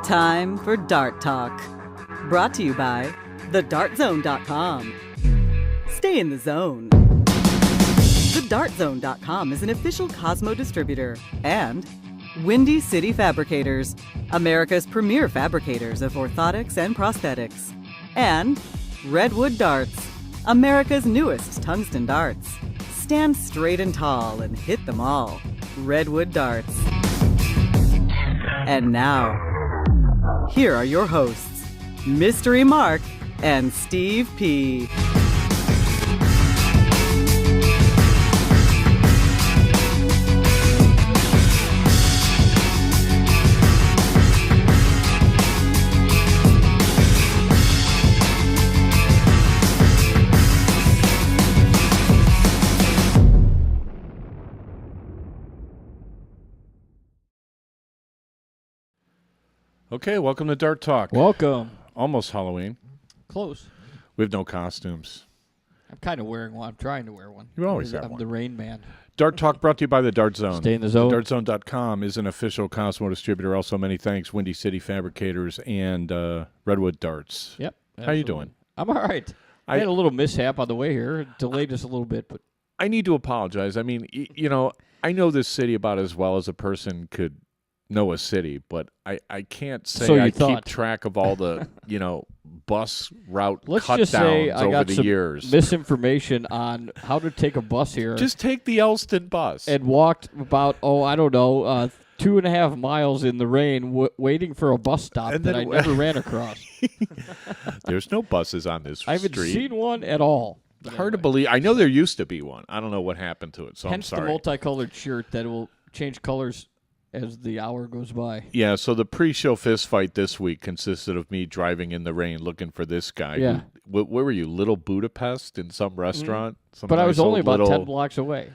Time for Dart Talk. Brought to you by thedartzone.com. Stay in the zone. Thedartzone.com is an official Cosmo distributor and Windy City Fabricators, America's premier fabricators of orthotics and prosthetics. And Redwood Darts, America's newest tungsten darts. Stand straight and tall and hit them all. Redwood Darts. And now, here are your hosts, Mystery Mark and Steve P. Okay, welcome to Dart Talk. Welcome. Almost Halloween. Close. We have no costumes. I'm kind of wearing one. I'm trying to wear one. You always have I'm one. the Rain Man. Dart Talk brought to you by the Dart Zone. Stay in the zone. DartZone.com is an official Cosmo distributor. Also, many thanks, Windy City Fabricators and Redwood Darts. Yep. How you doing? I'm all right. I had a little mishap on the way here. It delayed us a little bit, but I need to apologize. I mean, I know this city about as well as a person could know a city, but I can't say So you I thought. keep track of all the, bus route let's cut just downs say I over got the some years. misinformation on how to take a bus here. Just take the Elston bus. and walked about 2.5 miles in the rain, waiting for a bus stop And that then I never ran across. There's no buses on this I haven't street. seen one at all. But Hard to anyway. believe. I know there used to be one. I don't know what happened to it, so Hence I'm the sorry. multicolored shirt that will change colors as the hour goes by. Yeah, so the pre-show fist fight this week consisted of me driving in the rain looking for this guy. Yeah. Where were you? Little Budapest in some restaurant? Some But I nice was only old about little, 10 blocks away.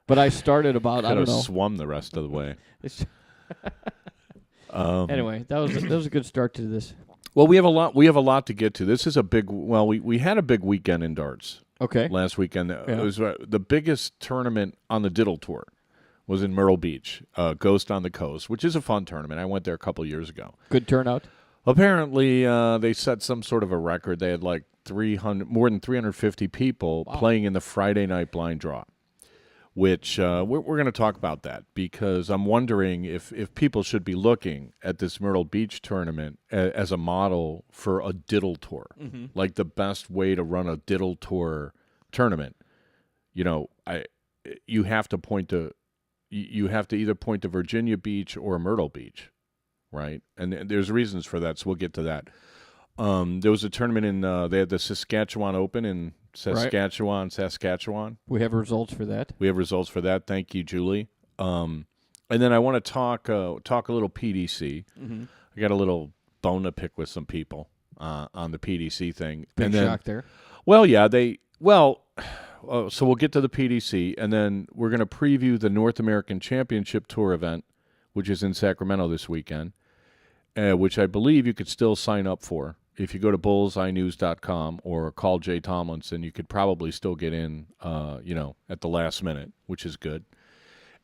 But I started about, I could don't have know. swum the rest of the way. Anyway, that was a good start to this. Well, we have a lot to get to. This is a big. Well, we had a big weekend in darts Okay. last weekend. Yeah. It was the biggest tournament on the Diddle Tour. Was in Myrtle Beach, Ghost on the Coast, which is a fun tournament. I went there a couple years ago. Good turnout. Apparently, they set some sort of a record. They had like more than 350 people playing in the Friday night blind draw, which we're going to talk about that because I'm wondering if people should be looking at this Myrtle Beach tournament as a model for a Diddle Tour, like the best way to run a Diddle Tour tournament. You have to point to. You have to either point to Virginia Beach or Myrtle Beach, right? And there's reasons for that, so we'll get to that. There was a tournament in they had the Saskatchewan Open in Saskatchewan. We have results for that. We have results for that. Thank you, Julie. And then I want to talk a little PDC. I got a little bone to pick with some people on the PDC thing. Big and then, shock there. Well, yeah, so we'll get to the PDC, and then we're going to preview the North American Championship Tour event, which is in Sacramento this weekend, which I believe you could still sign up for. If you go to bullseyenews.com or call Jay Tomlinson, you could probably still get in, at the last minute, which is good.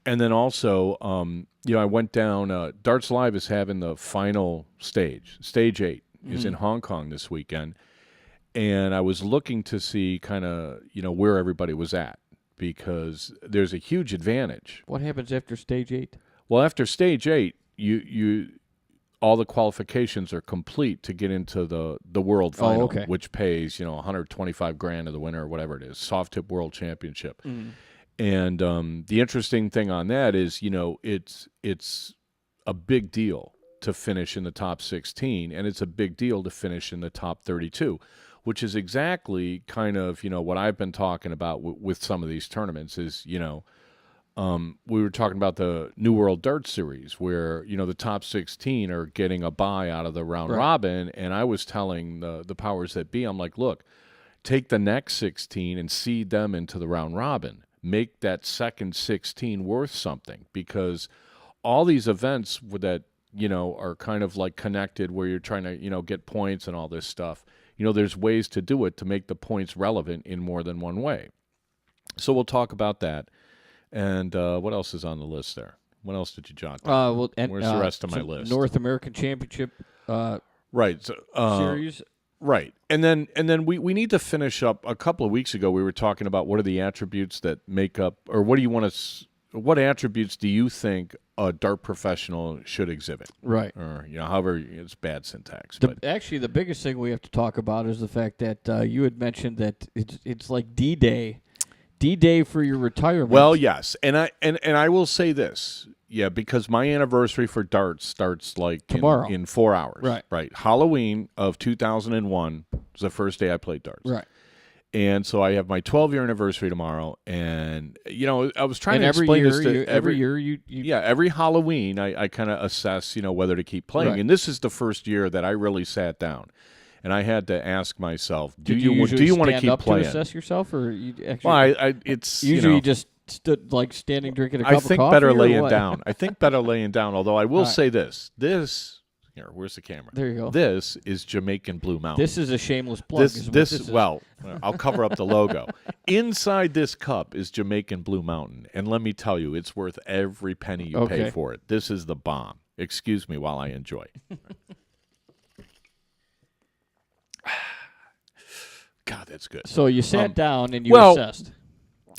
And then also, I went down. Darts Live is having the final stage. Stage 8 is in Hong Kong this weekend. And I was looking to see kind of, where everybody was at because there's a huge advantage. What happens after stage 8? Well, after stage 8, you all the qualifications are complete to get into the world final, okay. which pays, $125,000 to the winner or whatever it is, Soft Tip World Championship. And the interesting thing on that is, it's a big deal to finish in the top 16, and it's a big deal to finish in the top 32. Which is exactly kind of, what I've been talking about with some of these tournaments is, we were talking about the New World Dart Series where, the top 16 are getting a bye out of the round robin. And I was telling the powers that be, I'm like, look, take the next 16 and seed them into the round robin. Make that second 16 worth something because all these events that, are kind of like connected where you're trying to, get points and all this stuff. There's ways to do it to make the points relevant in more than one way. So we'll talk about that. And what else is on the list there? What else did you jot down? Where's the rest of my list? North American Championship right. So, series. Right. And then we need to finish up. A couple of weeks ago, we were talking about what are the attributes that make up, or what do you want to, what attributes do you think a dart professional should exhibit? Right. Or, however, it's bad syntax. Actually, the biggest thing we have to talk about is the fact that you had mentioned that it's like D-Day for your retirement. Well, yes. And I will say this. Yeah, because my anniversary for darts starts like tomorrow in 4 hours. Right. Right. Halloween of 2001 was the first day I played darts. Right. And so I have my 12-year anniversary tomorrow, and I was trying to every explain year, this to every year you every Halloween I kind of assess whether to keep playing, right. and this is the first year that I really sat down, and I had to ask myself, do you want to keep playing? To assess yourself, or you actually? Well, it's usually you just stood like standing drinking a cup of coffee. I think better laying down. I think better laying down. Although I will say this. Here, where's the camera? There you go. This is Jamaican Blue Mountain. This is a shameless plug. Well, I'll cover up the logo. Inside this cup is Jamaican Blue Mountain, and let me tell you, it's worth every penny you pay for it. This is the bomb. Excuse me while I enjoy. God, that's good. So you sat down and you assessed.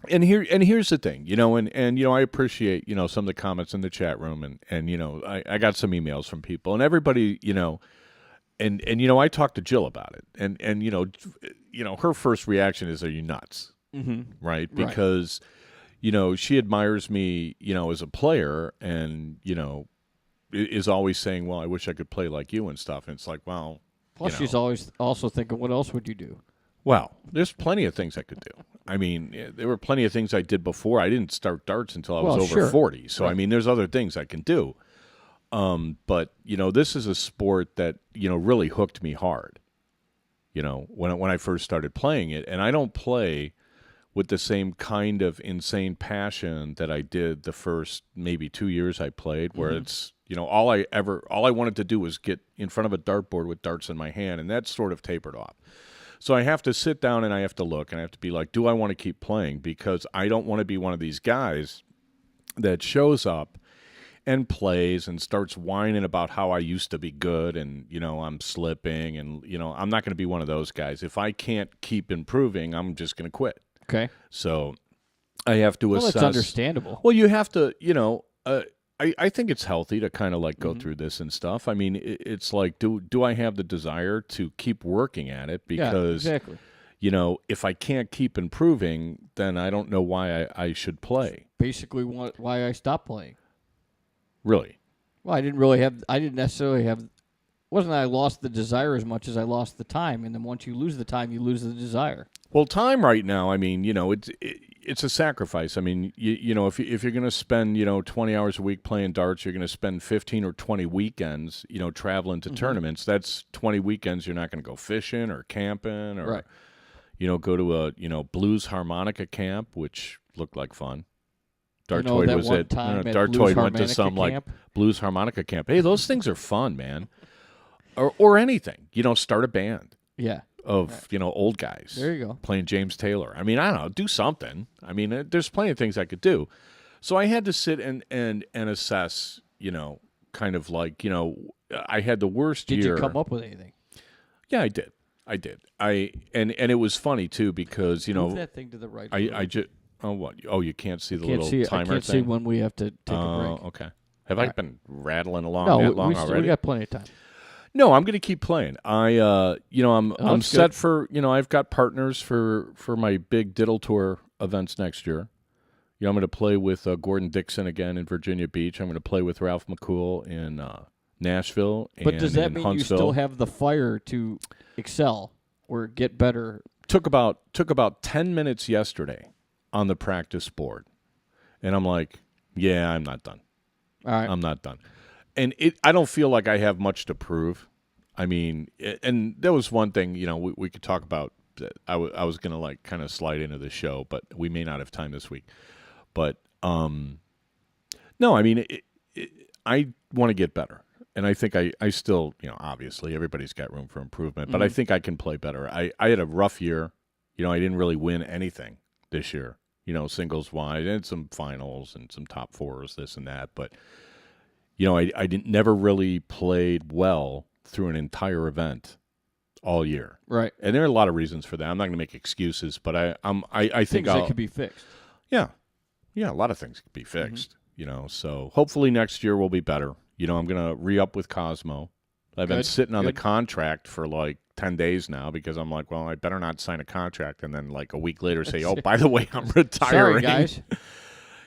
And here's the thing, and I appreciate, some of the comments in the chat room, and I got some emails from people, and everybody, and I talked to Jill about it, and her first reaction is, "Are you nuts?" Mm-hmm. Right? Because she admires me, as a player, and is always saying, "Well, I wish I could play like you" and stuff. And it's like, well, plus she's always also thinking, "What else would you do?" Well, there's plenty of things I could do. I mean, there were plenty of things I did before. I didn't start darts until I was over 40. So, right. I mean, there's other things I can do. But, this is a sport that, really hooked me hard, when I first started playing it. And I don't play with the same kind of insane passion that I did the first maybe 2 years I played, where it's, all I wanted to do was get in front of a dartboard with darts in my hand. And that sort of tapered off. So I have to sit down and I have to look and I have to be like, do I want to keep playing? Because I don't want to be one of these guys that shows up and plays and starts whining about how I used to be good and, I'm slipping and, I'm not going to be one of those guys. If I can't keep improving, I'm just going to quit. Okay. So I have to assess. Well, that's understandable. Well, you have to, I think it's healthy to kind of like go through this and stuff. I mean, it's like, do I have the desire to keep working at it? Because, exactly. If I can't keep improving, then I don't know why I should play. Basically, why I stopped playing. Really? Well, I didn't necessarily have, wasn't that I lost the desire as much as I lost the time. And then once you lose the time, you lose the desire. Well, time right now, I mean, it's a sacrifice. I mean, if you're going to spend, 20 hours a week playing darts, you're going to spend 15 or 20 weekends, traveling to tournaments. That's 20 weekends you're not going to go fishing or camping or, right. Go to a, blues harmonica camp, which looked like fun. Dartoid was at Dartoid went to some like blues harmonica camp. Hey, those things are fun, man. Or anything, start a band. Yeah. Of old guys. There you go. Playing James Taylor. I mean, I don't know, do something. I mean, there's plenty of things I could do. So I had to sit and assess. Kind of like I had the worst year. Did you come up with anything? Yeah, I did. And it was funny too because move that thing to the right. I just what? Oh, you can't see the little timer I can't thing? see when we have to take a break. Okay. Have I been rattling along that long already? We got plenty of time. No, I'm going to keep playing. I'm set for, I've got partners for my big Diddle Tour events next year. I'm going to play with Gordon Dixon again in Virginia Beach. I'm going to play with Ralph McCool in Nashville. But does that mean Huntsville. You still have the fire to excel or get better? Took about 10 minutes yesterday on the practice board, and I'm like, yeah, I'm not done. All right, I'm not done. And I don't feel like I have much to prove. I mean, and there was one thing, we could talk about that I was going to like kind of slide into the show, but we may not have time this week. But, no, I mean, I want to get better. And I think I still, obviously everybody's got room for improvement, but I think I can play better. I had a rough year. I didn't really win anything this year. singles wise, and some finals and some top fours, this and that. But, I never really played well through an entire event all year. Right. And there are a lot of reasons for that. I'm not going to make excuses, but I think Things that could be fixed. Yeah. Yeah, a lot of things could be fixed, So hopefully next year will be better. I'm going to re-up with Cosmo. I've been sitting on the contract for like 10 days now because I'm like, well, I better not sign a contract and then like a week later say, oh, by the way, I'm retiring. Sorry, guys.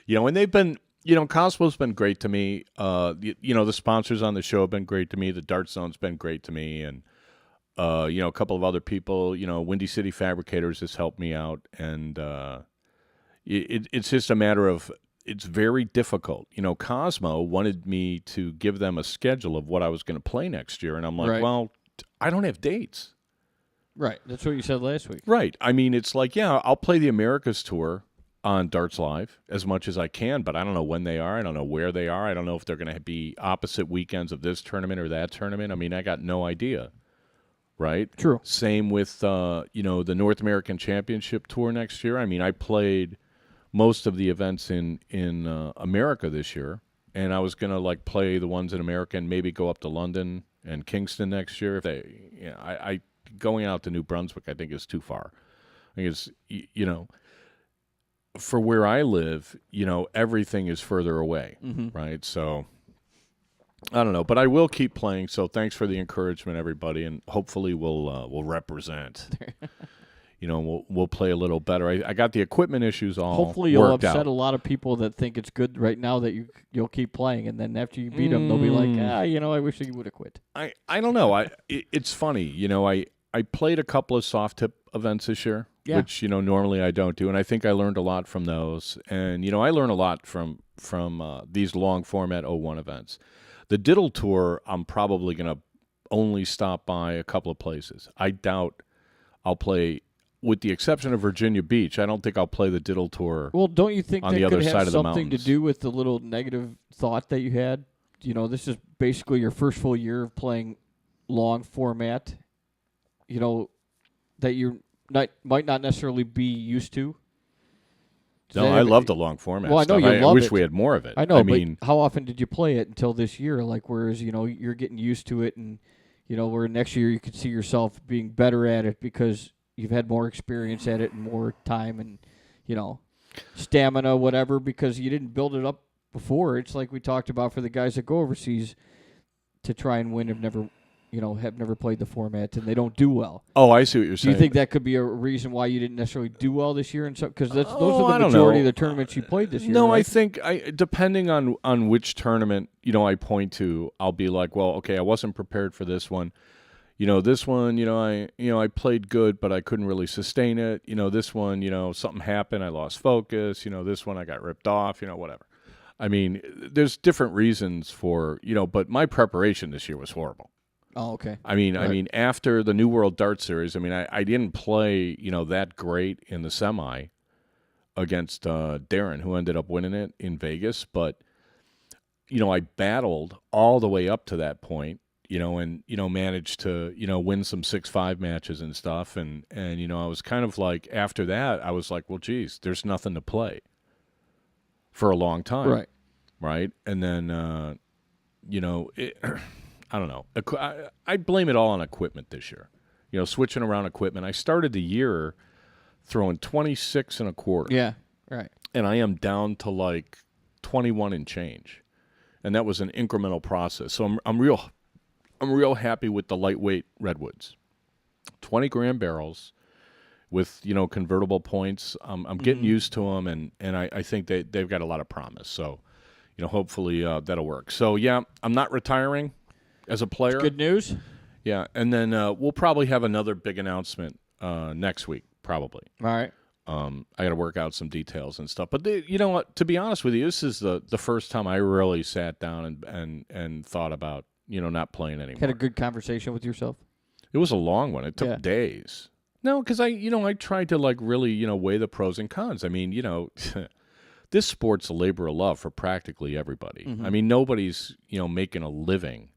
And they've been, Cosmo's been great to me. The sponsors on the show have been great to me. The Dart Zone's been great to me. And, a couple of other people, Windy City Fabricators has helped me out. And it's just a matter of, it's very difficult. Cosmo wanted me to give them a schedule of what I was going to play next year. And I'm like, well, I don't have dates. Right. That's what you said last week. Right. I mean, it's like, yeah, I'll play the Americas Tour on Darts Live as much as I can, but I don't know when they are. I don't know where they are. I don't know if they're going to be opposite weekends of this tournament or that tournament. I mean, I got no idea. Right? True. Same with, the North American Championship Tour next year. I mean, I played most of the events in America this year, and I was going to like play the ones in America and maybe go up to London and Kingston next year. If they, I going out to New Brunswick, I think is too far. I think it's, for where I live, everything is further away, right? So I don't know, but I will keep playing. So thanks for the encouragement, everybody, and hopefully we'll represent. We'll play a little better. I got the equipment issues all hopefully you'll worked upset out. a lot of people that think it's good right now that you'll keep playing, and then after you beat them, they'll be like, I wish you would have quit. I don't know. It's funny. I played a couple of soft tip events this year, which normally I don't do, and I think I learned a lot from those. And I learn a lot from these long format 01 events. The Diddle Tour, I'm probably going to only stop by a couple of places. I doubt I'll play. With the exception of Virginia Beach, I don't think I'll play the Diddle Tour. Well, don't you think on that the other could side have of the something to mountains. do with the little negative thought that you had? This is basically your first full year of playing long format, that you might not necessarily be used to. No, I love the long format Well, I know stuff. you love wish it. we had more of it. I know, mean, but how often did you play it until this year? Like, whereas, you're getting used to it, and, where next year you could see yourself being better at it because you've had more experience at it and more time and, stamina, whatever, because you didn't build it up before. It's like we talked about for the guys that go overseas to try and win have never played the format and they don't do well. Oh, I see what you're Do saying. you think that could be a reason why you didn't necessarily do well this year? Because those are I the don't majority know. of the tournaments you played this year. No, right? I think depending on which tournament I point to, I'll be like, well, okay, I wasn't prepared for this one. This one, I played good, but I couldn't really sustain it. This one, something happened, I lost focus. This one I got ripped off. Whatever. I mean, there's different reasons for but my preparation this year was horrible. Oh, okay. I mean, Right. After the New World Dart Series, I didn't play, that great in the semi against Darren, who ended up winning it in Vegas. But, I battled all the way up to that point, and, managed to, win some 6-5 matches and stuff. And, I was kind of like, after that, I was like, well, geez, there's nothing to play for a long time. Right. Right. And then, I don't know. I blame it all on equipment this year. Switching around equipment. I started the year throwing 26 and a quarter. Yeah. Right. And I am down to like 21 and change. And that was an incremental process. So I'm real happy with the lightweight Redwoods. 20-gram barrels with, convertible points. I'm getting used to them, and I think they've got a lot of promise. So, hopefully that'll work. So, yeah, I'm not retiring as a player. Good news. Yeah, and then we'll probably have another big announcement next week, probably. All right. I got to work out some details and stuff. But you know what? To be honest with you, this is the first time I really sat down and thought about not playing anymore. Had a good conversation with yourself. It was a long one. It took days. No, because I tried to like really weigh the pros and cons. I mean this sport's a labor of love for practically everybody. Mm-hmm. I mean nobody's making a living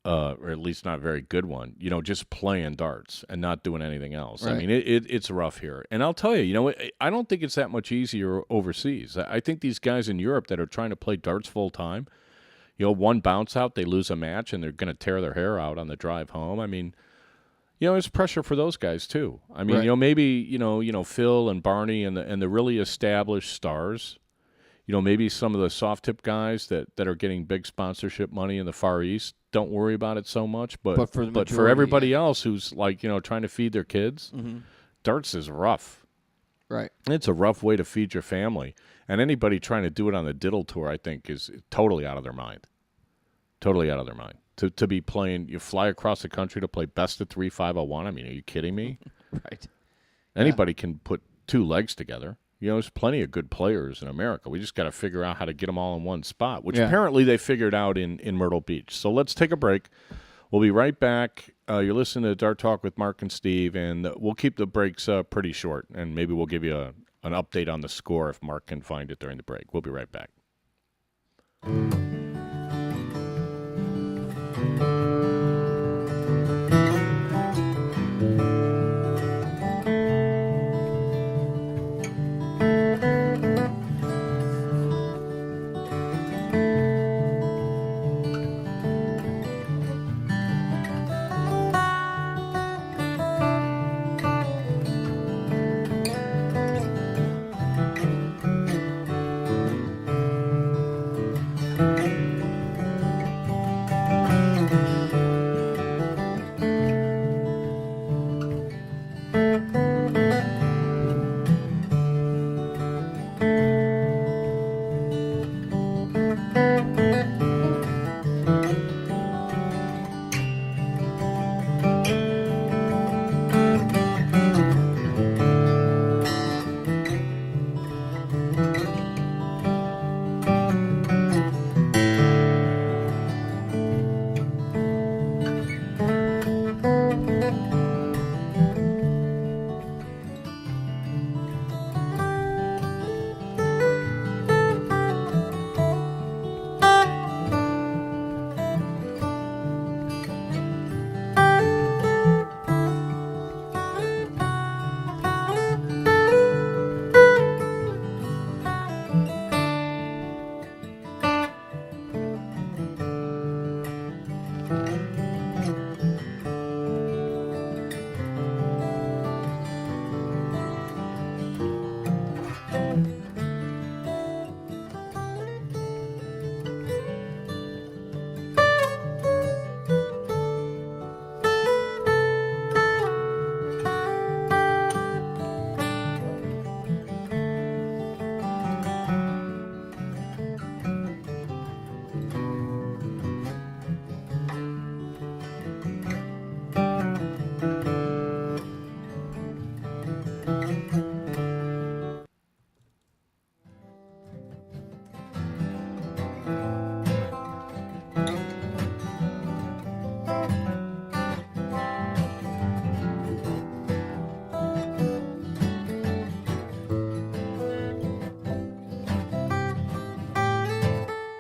or at least not a very good one, just playing darts and not doing anything else. Right. I mean, it's rough here. And I'll tell you, I don't think it's that much easier overseas. I think these guys in Europe that are trying to play darts full time, one bounce out, they lose a match, and they're going to tear their hair out on the drive home. I mean, there's pressure for those guys too. I mean, Right. maybe Phil and Barney and the really established stars. Maybe some of the soft tip guys that are getting big sponsorship money in the Far East don't worry about it so much. But for the for majority, everybody else who's like trying to feed their kids, darts is rough. Right. It's a rough way to feed your family. And anybody trying to do it on the diddle tour, I think, is totally out of their mind. Totally out of their mind. To be playing, you fly across the country to play best of 3 501. I mean, are you kidding me? Right. Anybody can put two legs together. There's plenty of good players in America. We just got to figure out how to get them all in one spot, which apparently they figured out in Myrtle Beach. So let's take a break. We'll be right back. You're listening to Dart Talk with Mark and Steve, and we'll keep the breaks pretty short, and maybe we'll give you an update on the score if Mark can find it during the break. We'll be right back.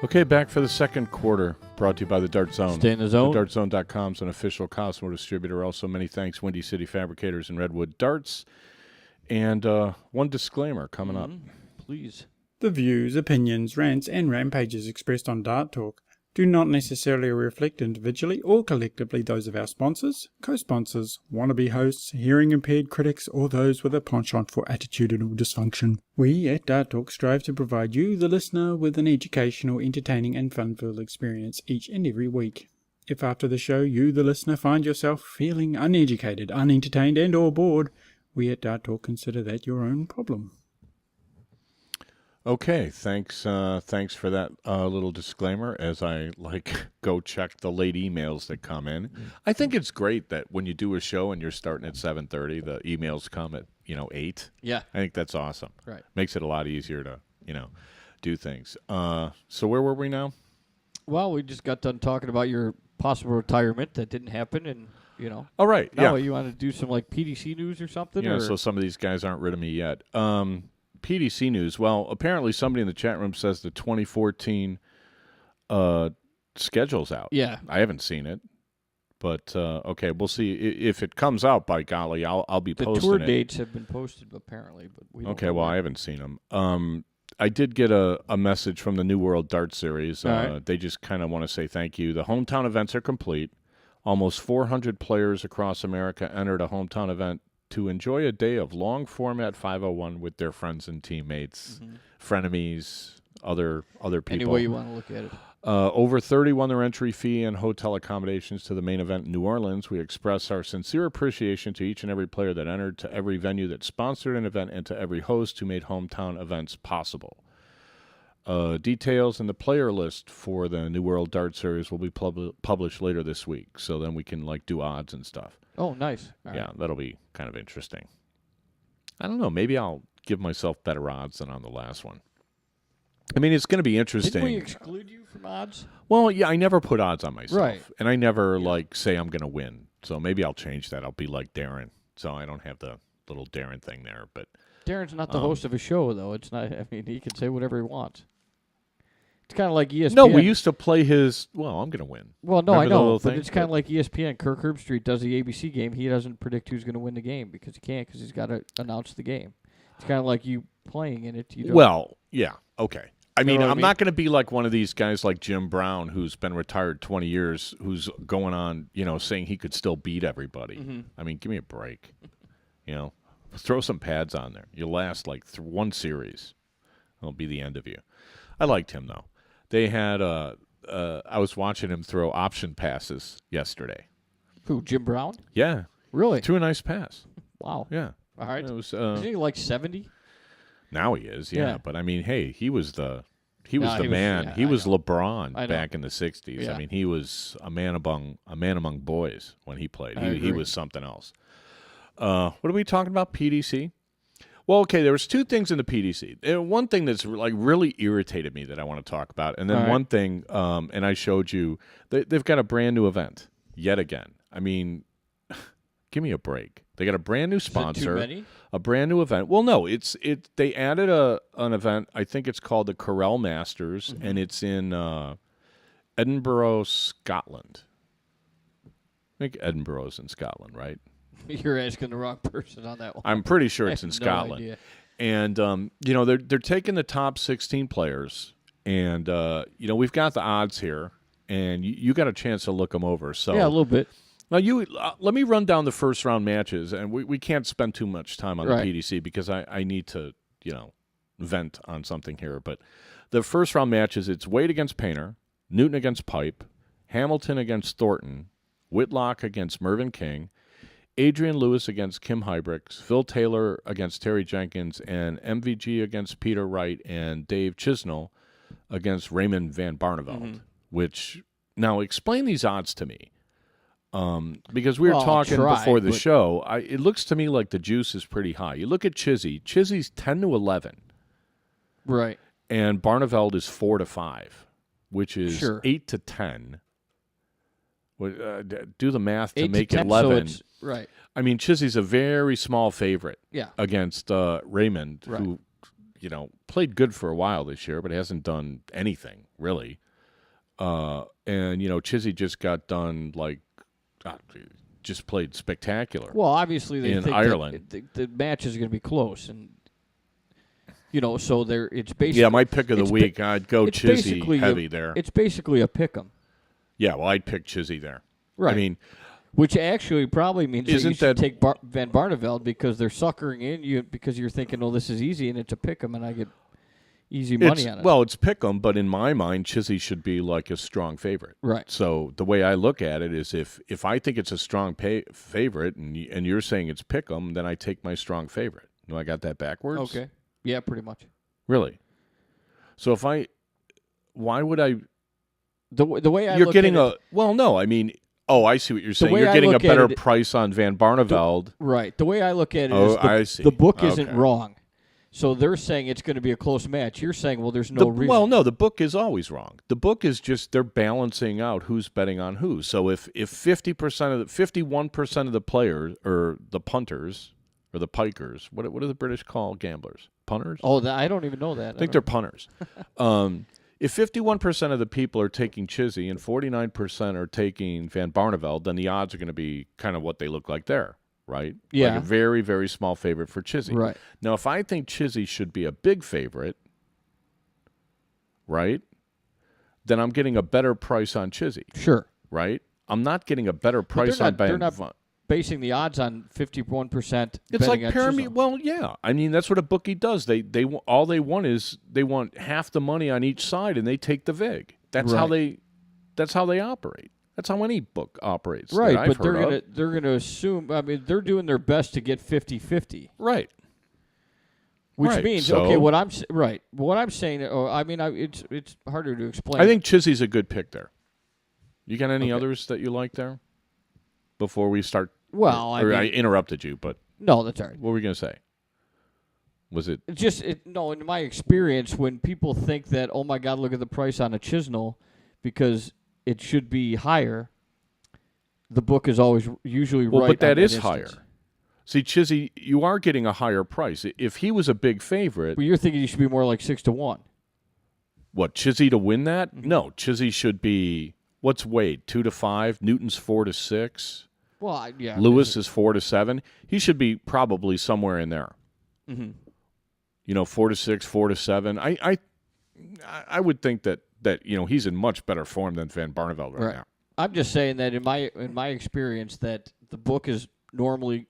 Okay, back for the second quarter, brought to you by the Dart Zone. Stay in the zone. TheDartZone.com is an official Cosmo distributor. Also, many thanks, Windy City Fabricators and Redwood Darts. And one disclaimer coming up. Please. The views, opinions, rants, and rampages expressed on Dart Talk do not necessarily reflect individually or collectively those of our sponsors, co-sponsors, wannabe hosts, hearing-impaired critics, or those with a penchant for attitudinal dysfunction. We at Dart Talk strive to provide you, the listener, with an educational, entertaining, and fun-filled experience each and every week. If after the show you, the listener, find yourself feeling uneducated, unentertained, and or bored, we at Dart Talk consider that your own problem. Okay, thanks for that little disclaimer as I go check the late emails that come in. I think it's great that when you do a show and you're starting at 7:30, the emails come at 8. Yeah. I think that's awesome. Right. Makes it a lot easier to do things. So where were we now? Well, we just got done talking about your possible retirement that didn't happen, and All right. now Yeah. you want to do some PDC news or something? Yeah. or? So some of these guys aren't rid of me yet. PDC news. Well, apparently somebody in the chat room says the 2014 schedule's out. Yeah. I haven't seen it. But okay, we'll see if it comes out. By golly, I'll be The posting tour it. dates have been posted apparently, but we don't Okay, know well, when. I haven't seen them. I did get a message from the New World Dart Series. All right. They just kind of want to say thank you. The hometown events are complete. Almost 400 players across America entered a hometown event to enjoy a day of long-format 501 with their friends and teammates, frenemies, other people. Any way you want to look at it. Over 30 won their entry fee and hotel accommodations to the main event in New Orleans. We express our sincere appreciation to each and every player that entered, to every venue that sponsored an event, and to every host who made hometown events possible. Details and the player list for the New World Dart Series will be published later this week, so then we can do odds and stuff. Oh, nice. All Yeah, right. that'll be kind of interesting. I don't know. Maybe I'll give myself better odds than on the last one. I mean, it's going to be interesting. Didn't we exclude you from odds? Well, yeah, I never put odds on myself. Right. And I never, say I'm going to win. So maybe I'll change that. I'll be like Darren. So I don't have the little Darren thing there. But Darren's not the host of a show, though. It's not. I mean, he can say whatever he wants. It's kind of like ESPN. no, we used to play his, I'm going to win. Well, no, Remember I the know, little but thing? it's kind of like ESPN. Kirk Herbstreit does the ABC game. He doesn't predict who's going to win the game because he can't, because he's got to announce the game. It's kind of like you playing in it. You don't. Well, yeah, okay. I mean, know what I I'm mean? not going to be like one of these guys like Jim Brown, who's been retired 20 years, who's going on, saying he could still beat everybody. Mm-hmm. I mean, give me a break. Throw some pads on there. You'll last one series. It'll be the end of you. I liked him, though. They had, I was watching him throw option passes yesterday. Who, Jim Brown? Yeah. Really? Threw a nice pass. Wow. Yeah. All right. It was, Isn't he like 70? now he is, yeah. Yeah. But, I mean, hey, he was the No, man. yeah, he I was know. LeBron I know. back in the 60s. Yeah. I mean, he was a man among boys when he played. I He agree. was something else. What are we talking about, PDC? Well, okay, there was two things in the PDC. One thing that's really irritated me that I want to talk about, and then All right. one thing, and I showed you, they've got a brand new event yet again. I mean, give me a break. They got a brand new Is it sponsor, too many? a brand new event. Well, no, they added an event. I think it's called the Corel Masters, Mm-hmm. and it's in Edinburgh, Scotland. I think Edinburgh's in Scotland, right? You're asking the wrong person on that one. I'm pretty sure it's I in have no Scotland. idea. And they're taking the top 16 players, and we've got the odds here, and you got a chance to look them over. So Yeah, a little bit. now let me run down the first round matches, and we can't spend too much time on Right. the PDC because I need to vent on something here. But the first round matches, it's Wade against Painter, Newton against Pipe, Hamilton against Thornton, Whitlock against Mervyn King, Adrian Lewis against Kim Hybricks, Phil Taylor against Terry Jenkins, and MVG against Peter Wright, and Dave Chisnell against Raymond Van Barneveld. Mm-hmm. Which, now explain these odds to me. Because we were Well, I'll talking try, before the but- show, it looks to me like the juice is pretty high. You look at Chizzy. Chizzy's 10-11, Right. and Barneveld is 4-5, which is Sure. 8-10. Do the math to 8 make to it 10, 11. So it's, right. I mean, Chizzy's a very small favorite Yeah. against Raymond, Right. who, played good for a while this year, but hasn't done anything, really. And, Chizzy just got done, just played spectacular. Well, obviously they In think Ireland. that the match is going to be close, and so it's basically Yeah, my pick of the it's ba- week, I'd go it's Chizzy basically heavy there. It's basically a pick 'em, Yeah, well, I'd pick Chizzy there. right? I mean, which actually probably means Isn't that you should that- take Van Barneveld because they're suckering in you because you're thinking, oh, this is easy, and it's a pick 'em, and I get easy money on it. well, it's pick 'em, but in my mind, Chizzy should be like a strong favorite. Right. So the way I look at it is, if I think it's a strong favorite, and you're saying it's pick 'em, then I take my strong favorite. No, I got that backwards. Okay. Yeah, pretty much. Really? So why would I? The way I You're look getting at it, well, no, I mean, I see what you're saying. way You're I getting a look at better it- price on Van Barneveld. right. The way I look at it Oh, is I see. the book isn't Okay. wrong. So they're saying it's going to be a close match. You're saying, well, there's no reason. Well, no, the book is always wrong. The book is just they're balancing out who's betting on who. So if 51% of the players or the punters or the pikers, what do the British call gamblers? Punters? Oh, I don't even know that. I think they're punters. If 51% of the people are taking Chizzy and 49% are taking Van Barneveld, then the odds are going to be kind of what they look like there, right? Yeah. Like a very, very small favorite for Chizzy. Right. Now, if I think Chizzy should be a big favorite, right, then I'm getting a better price on Chizzy, Sure. right? I'm not getting a better price on they're Van. not basing the odds on 51%. It's like betting on pyramid. Chisholm. Well, yeah. I mean, that's what a bookie does. They all they want is they want half the money on each side, and they take the vig. That's how Right. they operate. That's how any book operates. Right, that I've but heard they're gonna assume. I mean, they're doing their best to get 50-50. right. Which Right, means, so- okay, what I'm saying. Oh, I mean, it's harder to explain. I think Chizzy's a good pick there. You got any Okay. others that you like there? Before we start. Well, I or mean, I interrupted you, but no, that's all right. what were we going to say? Was it? It's just no. In my experience, when people think that, oh my God, look at the price on a Chisnell, because it should be higher, the book is always usually Well, right. but that on is instance. higher. See, Chizzy, you are getting a higher price. If he was a big favorite, But you're thinking you should be more like 6-1. what, Chizzy to win that? No, Chizzy should be, what's Wade, 2-5? Newton's 4-6? Well, yeah. Lewis is 4-7. He should be probably somewhere in there. Mm-hmm. 4-6, 4-7. I would think that he's in much better form than Van Barneveld right now. I'm just saying that in my experience, that the book is normally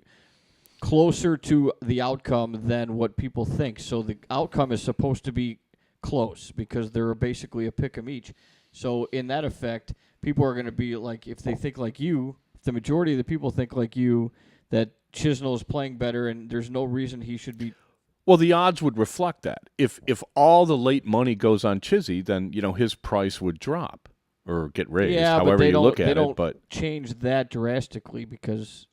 closer to the outcome than what people think. So the outcome is supposed to be close because they're basically a pick 'em each. So in that effect, people are going to be like, if they think like you, if the majority of the people think like you, that Chisnell is playing better and there's no reason he should be. Well, the odds would reflect that. If all the late money goes on Chizzy, then his price would drop or get raised, Yeah, but however they you don't, look they at don't it. But change that drastically because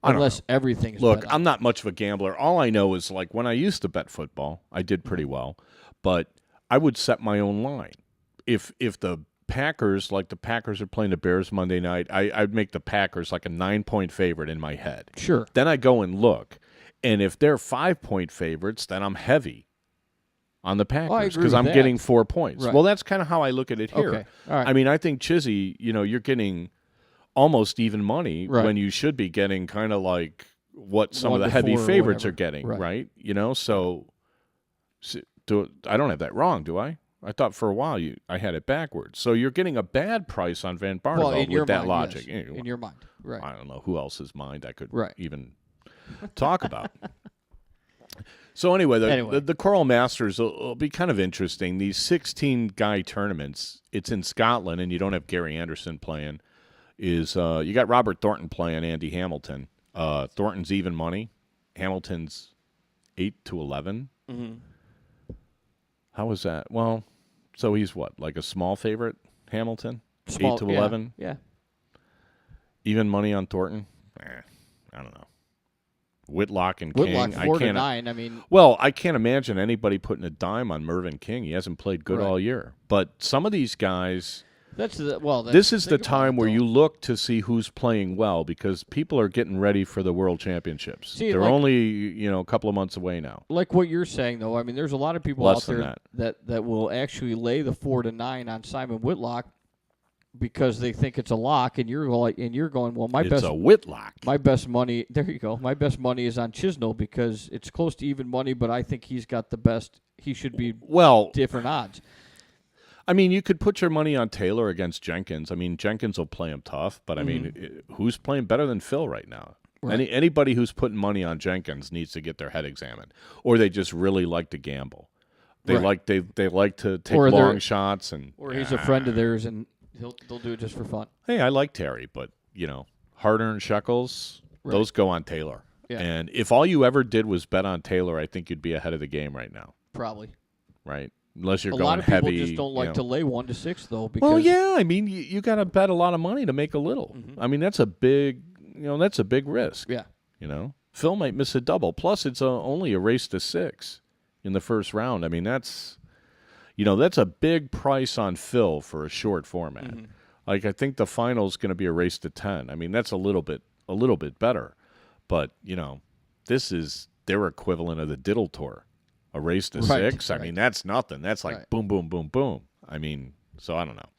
I don't unless everything's look, bet on. I'm not much of a gambler. All I know is like when I used to bet football, I did pretty well, but I would set my own line. If the Packers are playing the Bears Monday night, I'd make the Packers like a 9-point favorite in my head. Sure. Then I go and look, and if they're 5-point favorites, then I'm heavy on the Packers agree because with I'm that. getting 4 points. Right. Well, that's kind of how I look at it here. Okay. All right. I mean, I think Chizzy, you're getting almost even money Right. when you should be getting kind of like what some of 1 the to heavy 4 or favorites whatever. are getting, Right. right? So I don't have that wrong, do I? I thought for a while I had it backwards. So you're getting a bad price on Van Well, Barneveld in your with that mind, logic. yes. In your mind, right? I don't know who else's mind I could Right. even talk about. So anyway, the Coral Masters will be kind of interesting. These 16-guy tournaments, it's in Scotland, and you don't have Gary Anderson playing. You got Robert Thornton playing Andy Hamilton. Thornton's even money. Hamilton's 8-11. Mm-hmm. How is that? Well, so he's what, like a small favorite, Hamilton? Small, 8-11? Yeah. Even money on Thornton? I don't know. Whitlock and Whitlock King. 4-9. I mean, Well, I can't imagine anybody putting a dime on Mervyn King. He hasn't played good Right. all year. But some of these guys, this is the time where you look to see who's playing well because people are getting ready for the World Championships. See, They're like- only a couple of months away now. like what you're saying though. I mean, there's a lot of people Less out than there that will actually lay the 4-9 on Simon Whitlock because they think it's a lock, and you're going, well, It's a Whitlock. my best money. There you go. My best money is on Chisnell because it's close to even money, but I think he's got the best. He should be Well, different odds. I mean, you could put your money on Taylor against Jenkins. I mean, Jenkins will play him tough, but I mean, who's playing better than Phil right now? Right. Anybody who's putting money on Jenkins needs to get their head examined, or they just really like to gamble. They Right. like to take Or they're- long shots, and Or he's a friend of theirs, and they'll do it just for fun. hey, I like Terry, but hard-earned shekels, Right. those go on Taylor. Yeah. And if all you ever did was bet on Taylor, I think you'd be ahead of the game right now, Probably. right? Unless you're A going lot of people heavy. just don't like to lay 1-6 though. Because Well, yeah, I mean, you got to bet a lot of money to make a little. I mean, that's a big, that's a big risk. Yeah. Phil might miss a double. Plus, it's only a race to 6 in the first round. I mean, that's a big price on Phil for a short format. Like, I think the final is going to be a race to 10. I mean, that's a little bit better. But this is their equivalent of the Diddle Tour, a race to Right, 6. I right. mean, that's nothing. That's like Right. boom, boom, boom, boom. I mean, so I don't know.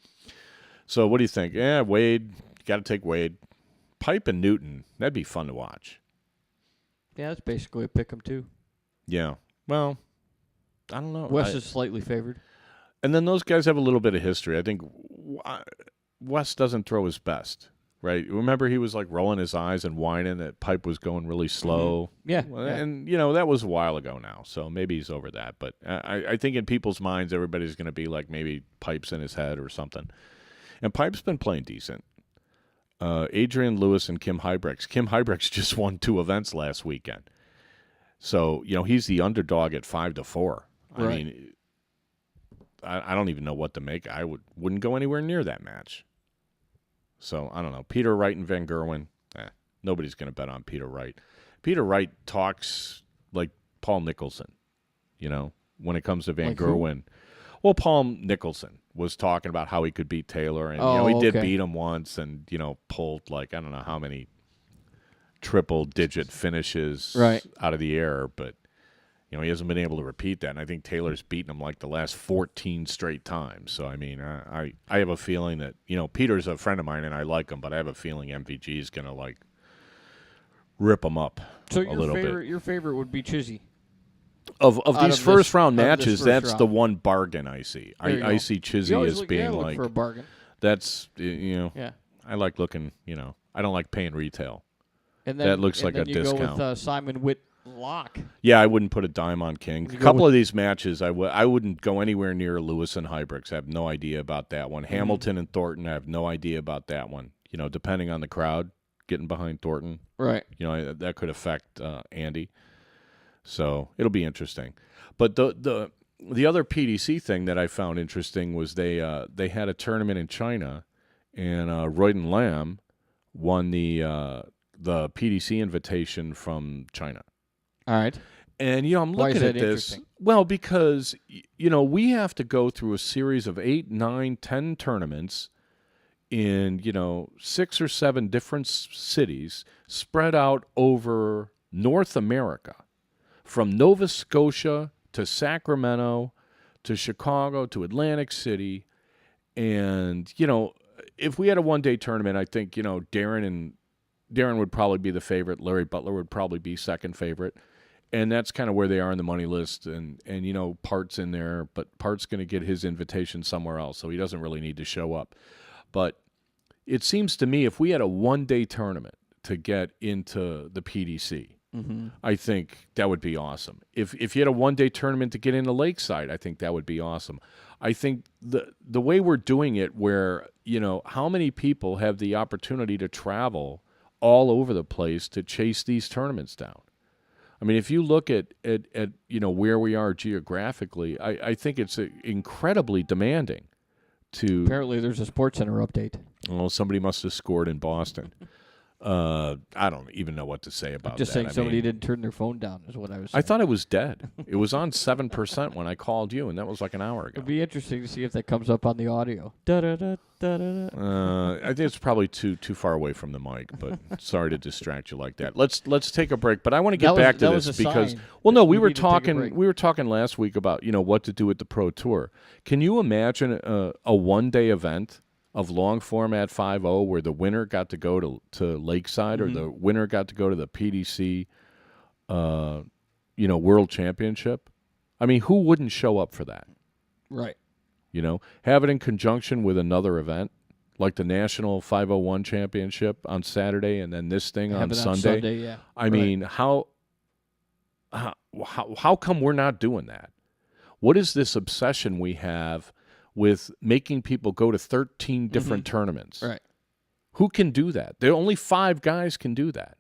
So what do you think? Yeah, Wade, got to take Wade. Pipe and Newton, that'd be fun to watch. Yeah, that's basically a pick 'em too. Yeah. Well, I don't know. Wes is slightly favored. And then those guys have a little bit of history. I think Wes doesn't throw his best, right? Remember he was like rolling his eyes and whining that Pipe was going really slow. Yeah, Well, yeah. And, that was a while ago now, so maybe he's over that. But I think in people's minds, everybody's going to be like maybe Pipe's in his head or something. And Pipe's been playing decent. Adrian Lewis and Kim Huybrechts. Kim Huybrechts just won 2 events last weekend. So, he's the underdog at 5-4. I Right. mean, I don't even know what to make. I wouldn't go anywhere near that match. So, I don't know. Peter Wright and Van Gerwen. Nobody's going to bet on Peter Wright. Peter Wright talks like Paul Nicholson, when it comes to Van Like who? Gerwen. Well, Paul Nicholson was talking about how he could beat Taylor, and he did beat him once, and pulled like I don't know how many triple-digit finishes out of the air, but he hasn't been able to repeat that. And I think Taylor's beaten him like the last 14 straight times. So I mean, I have a feeling that Peter's a friend of mine, and I like him, but I have a feeling MVG is gonna like rip him up So a little bit. your favorite would be Chizzy. Of Out these of first this- round out of this matches, first that's round. the one bargain I see. There you I go. see You Chizzy always as look, being look like for a bargain. that's Yeah. I like looking. I don't like paying retail. And then, That looks and like then a you discount. go with Simon Whitlock. Yeah, I wouldn't put a dime on King. You A go couple with- of these matches, I wouldn't go anywhere near Lewis and Huybrechts. I have no idea about that one. Hamilton and Thornton, I have no idea about that one. Depending on the crowd getting behind Thornton, Right. that could affect Andy. So it'll be interesting. But the other PDC thing that I found interesting was they had a tournament in China, and Royden Lam won the PDC invitation from China. All right. And I'm Why is looking at that this. interesting? Well, because we have to go through a series of 8, 9, 10 tournaments in 6 or 7 different cities spread out over North America, from Nova Scotia to Sacramento to Chicago to Atlantic City. And if we had a one-day tournament, I think Darren would probably be the favorite. Larry Butler would probably be second favorite. And that's kind of where they are in the money list. And Part's in there, but Part's going to get his invitation somewhere else, so he doesn't really need to show up. But it seems to me if we had a one-day tournament to get into the PDC, I think that would be awesome. If you had a one-day tournament to get into Lakeside, I think that would be awesome. I think the way we're doing it where, how many people have the opportunity to travel all over the place to chase these tournaments down? I mean, if you look at where we are geographically, I think it's incredibly demanding to. Apparently, there's a Sports Center update. Well, somebody must have scored in Boston. I don't even know what to say about Just that. saying I somebody mean, didn't turn their phone down is what I was saying. I thought it was dead. It was on 7% when I called you, and that was like an hour ago. It'd be interesting to see if that comes up on the audio. Da-da-da, da-da-da. I think it's probably too far away from the mic, but sorry to distract you like that. Let's take a break, but I want to get back to that this was a because sign we that were we need to take a break. talking last week about what to do with the Pro Tour. Can you imagine a one-day event of long format 5-0 where the winner got to go to Lakeside or the winner got to go to the PDC World Championship? I mean, who wouldn't show up for that? Right. Have it in conjunction with another event, like the National 501 Championship on Saturday, and then this thing on Have it Sunday. yeah. I mean, how come we're not doing that? What is this obsession we have with making people go to 13 different tournaments? Right. Who can do that? There are only 5 guys can do that.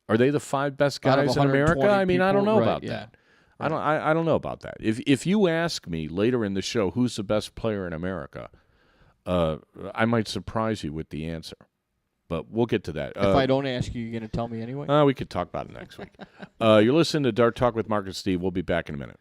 Are they the 5 best Out of guys in America? 120 I mean, I don't people, know right, about yeah. that. I don't know about that. If you ask me later in the show who's the best player in America, I might surprise you with the answer. But we'll get to that. If I don't ask you, you're going to tell me anyway? We could talk about it next week. You're listening to Dart Talk with Mark and Steve. We'll be back in a minute.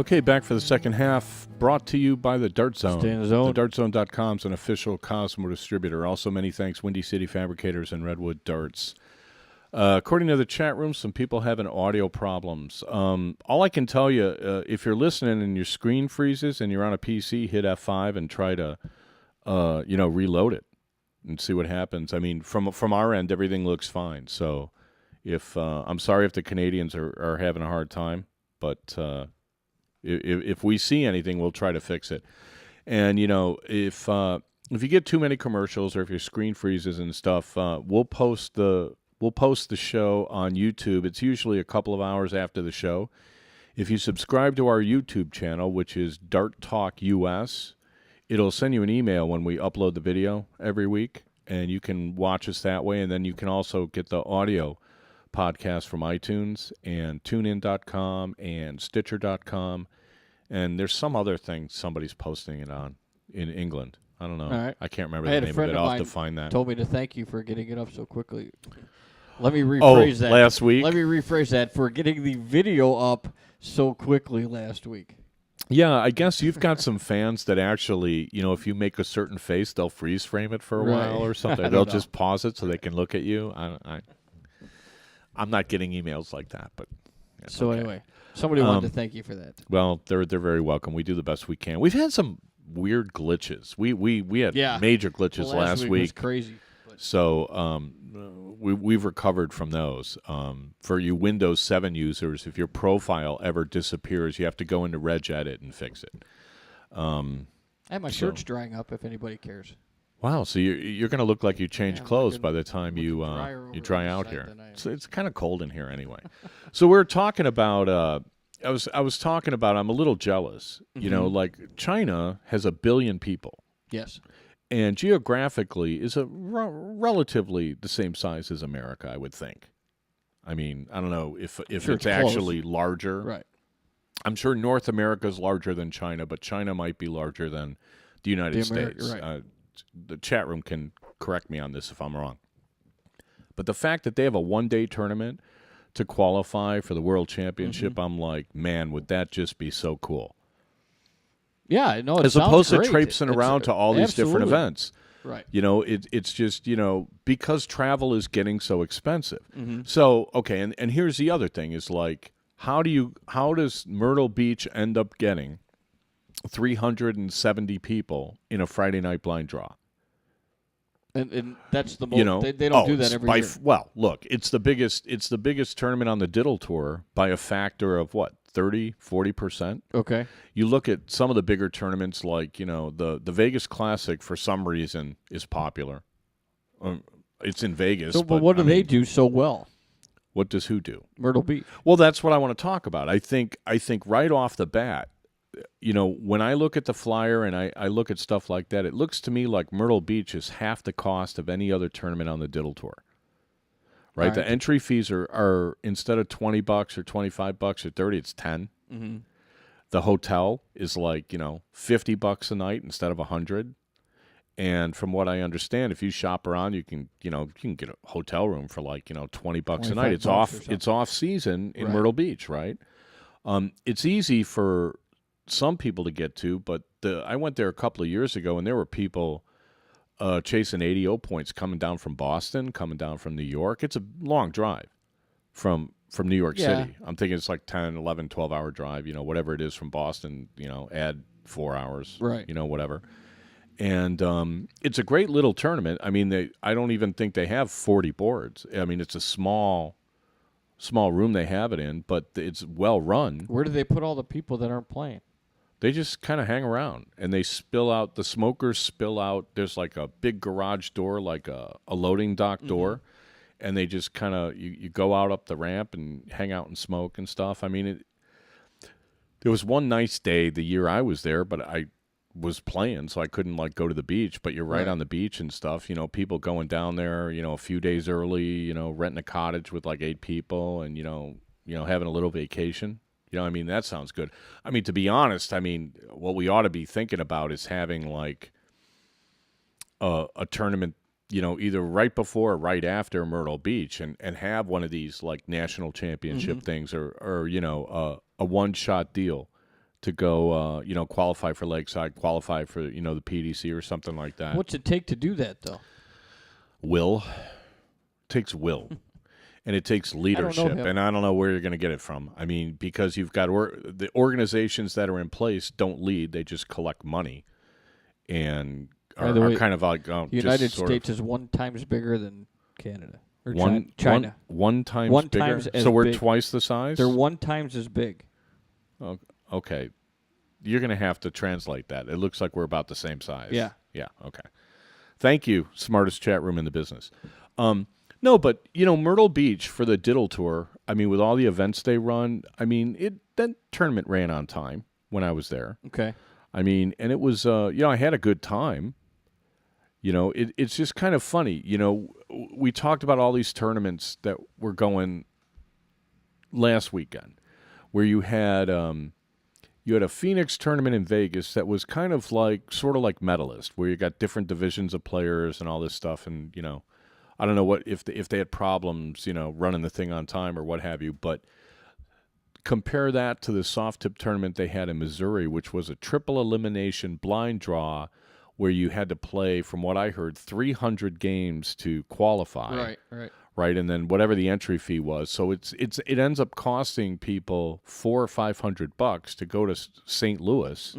Okay, back for the second half, brought to you by the Dart Zone. Stay in the zone. TheDartZone.com is an official Cosmo distributor. Also, many thanks, Windy City Fabricators and Redwood Darts. According to the chat room, some people having audio problems. All I can tell you, if you're listening and your screen freezes and you're on a PC, hit F5 and try to, reload it and see what happens. I mean, from our end, everything looks fine. So, if I'm sorry if the Canadians are having a hard time, but if we see anything, we'll try to fix it. And if you get too many commercials or if your screen freezes and stuff, we'll post the show on YouTube. It's usually a couple of hours after the show. If you subscribe to our YouTube channel, which is Dart Talk US, it'll send you an email when we upload the video every week, and you can watch us that way. And then you can also get the audio podcast from iTunes and TuneIn.com and Stitcher.com. And there's some other thing somebody's posting it on in England. I don't know. All right. I can't remember the name of it. I'll have to find that. Told me to thank you for getting it up so quickly. Let me rephrase that. Last week? Let me rephrase that, for getting the video up so quickly last week. Yeah, I guess you've got some fans that actually, if you make a certain face, they'll freeze frame it for a while or something. They'll just pause it so they can look at you. I'm not getting emails like that, but so okay. Anyway, somebody wanted to thank you for that. Well, they're very welcome. We do the best we can. We've had some weird glitches. We had major glitches last week. Was crazy. So we've recovered from those. For you Windows 7 users, if your profile ever disappears, you have to go into Regedit and fix it. And my shirt's drying up, if anybody cares. Wow, so you're going to look like you change clothes by the time you dry out here. So it's kind of cold in here anyway. So we're talking about. I was talking about. I'm a little jealous. Like China has 1 billion people. Yes. And geographically is a relatively the same size as America, I would think. I mean, I don't know if it's actually larger. Right. I'm sure North America is larger than China, but China might be larger than the United States. Right. The chat room can correct me on this if I'm wrong. But the fact that they have a one-day tournament to qualify for the World Championship, I'm like, man, would that just be so cool? Yeah, no, it as sounds opposed great. to traipsing around to all these different events. Right. It's just, because travel is getting so expensive. So, okay, and here's the other thing is like, how does Myrtle Beach end up getting 370 people in a Friday night blind draw? And that's the most, they don't do that every year. Well, look, it's the biggest tournament on the Diddle Tour by a factor of what? 30-40%. Okay. You look at some of the bigger tournaments like, the Vegas Classic for some reason is popular. It's in Vegas. So, but what do they do so well? What does who do? Myrtle Beach. Well, that's what I want to talk about. I think right off the bat, when I look at the flyer and I look at stuff like that, it looks to me like Myrtle Beach is half the cost of any other tournament on the Diddle Tour. Right? The entry fees are instead of $20 or $25 or $30, it's $10. Mm-hmm. The hotel is like, $50 a night instead of $100. And from what I understand, if you shop around, you can get a hotel room for like, $20 a night. It's off season in Myrtle Beach, right? It's easy for some people to get to, but I went there a couple of years ago and there were people chasing 80 points coming down from Boston, coming down from New York. It's a long drive from New York City. I'm thinking it's like 10, 11, 12-hour drive, whatever it is from Boston, add 4 hours, right? Whatever. And it's a great little tournament. I mean, I don't even think they have 40 boards. I mean, it's a small room they have it in, but it's well run. Where do they put all the people that aren't playing? They just kind of hang around, and they spill out. The smokers spill out. There's like a big garage door, like a loading dock door, and they just kind of, you go out up the ramp and hang out and smoke and stuff. I mean, there was one nice day the year I was there, but I was playing, so I couldn't like go to the beach. But you're right on the beach and stuff. People going down there, a few days early, renting a cottage with like 8 people and, having a little vacation. I mean, that sounds good. I mean, to be honest, what we ought to be thinking about is having like a tournament, either right before or right after Myrtle Beach and have one of these like national championship things or a one-shot deal to go, qualify for Lakeside, qualify for, the PDC or something like that. What's it take to do that, though? Will. It takes will. And it takes leadership. him. And I don't know where you're going to get it from. I mean, because you've got the organizations that are in place don't lead. They just collect money and are kind of like the United States is 1 times bigger than Canada. Or China. One times bigger? Times as so we're big. twice the size? They're 1 times as big. Oh, okay. You're going to have to translate that. It looks like we're about the same size. Yeah. Yeah, okay. Thank you, smartest chat room in the business. No, but, Myrtle Beach for the Diddle Tour, I mean, with all the events they run, I mean, that tournament ran on time when I was there. Okay. I mean, and it was, I had a good time. It's just kind of funny. We talked about all these tournaments that were going last weekend, where you had a Phoenix tournament in Vegas that was kind of sort of like Medalist, where you got different divisions of players and all this stuff, and I don't know what if they had problems, running the thing on time or what have you, but compare that to the soft tip tournament they had in Missouri, which was a triple elimination blind draw, where you had to play, from what I heard, 300 games to qualify. Right, and then whatever the entry fee was. So it ends up costing people $400 or $500 to go to St. Louis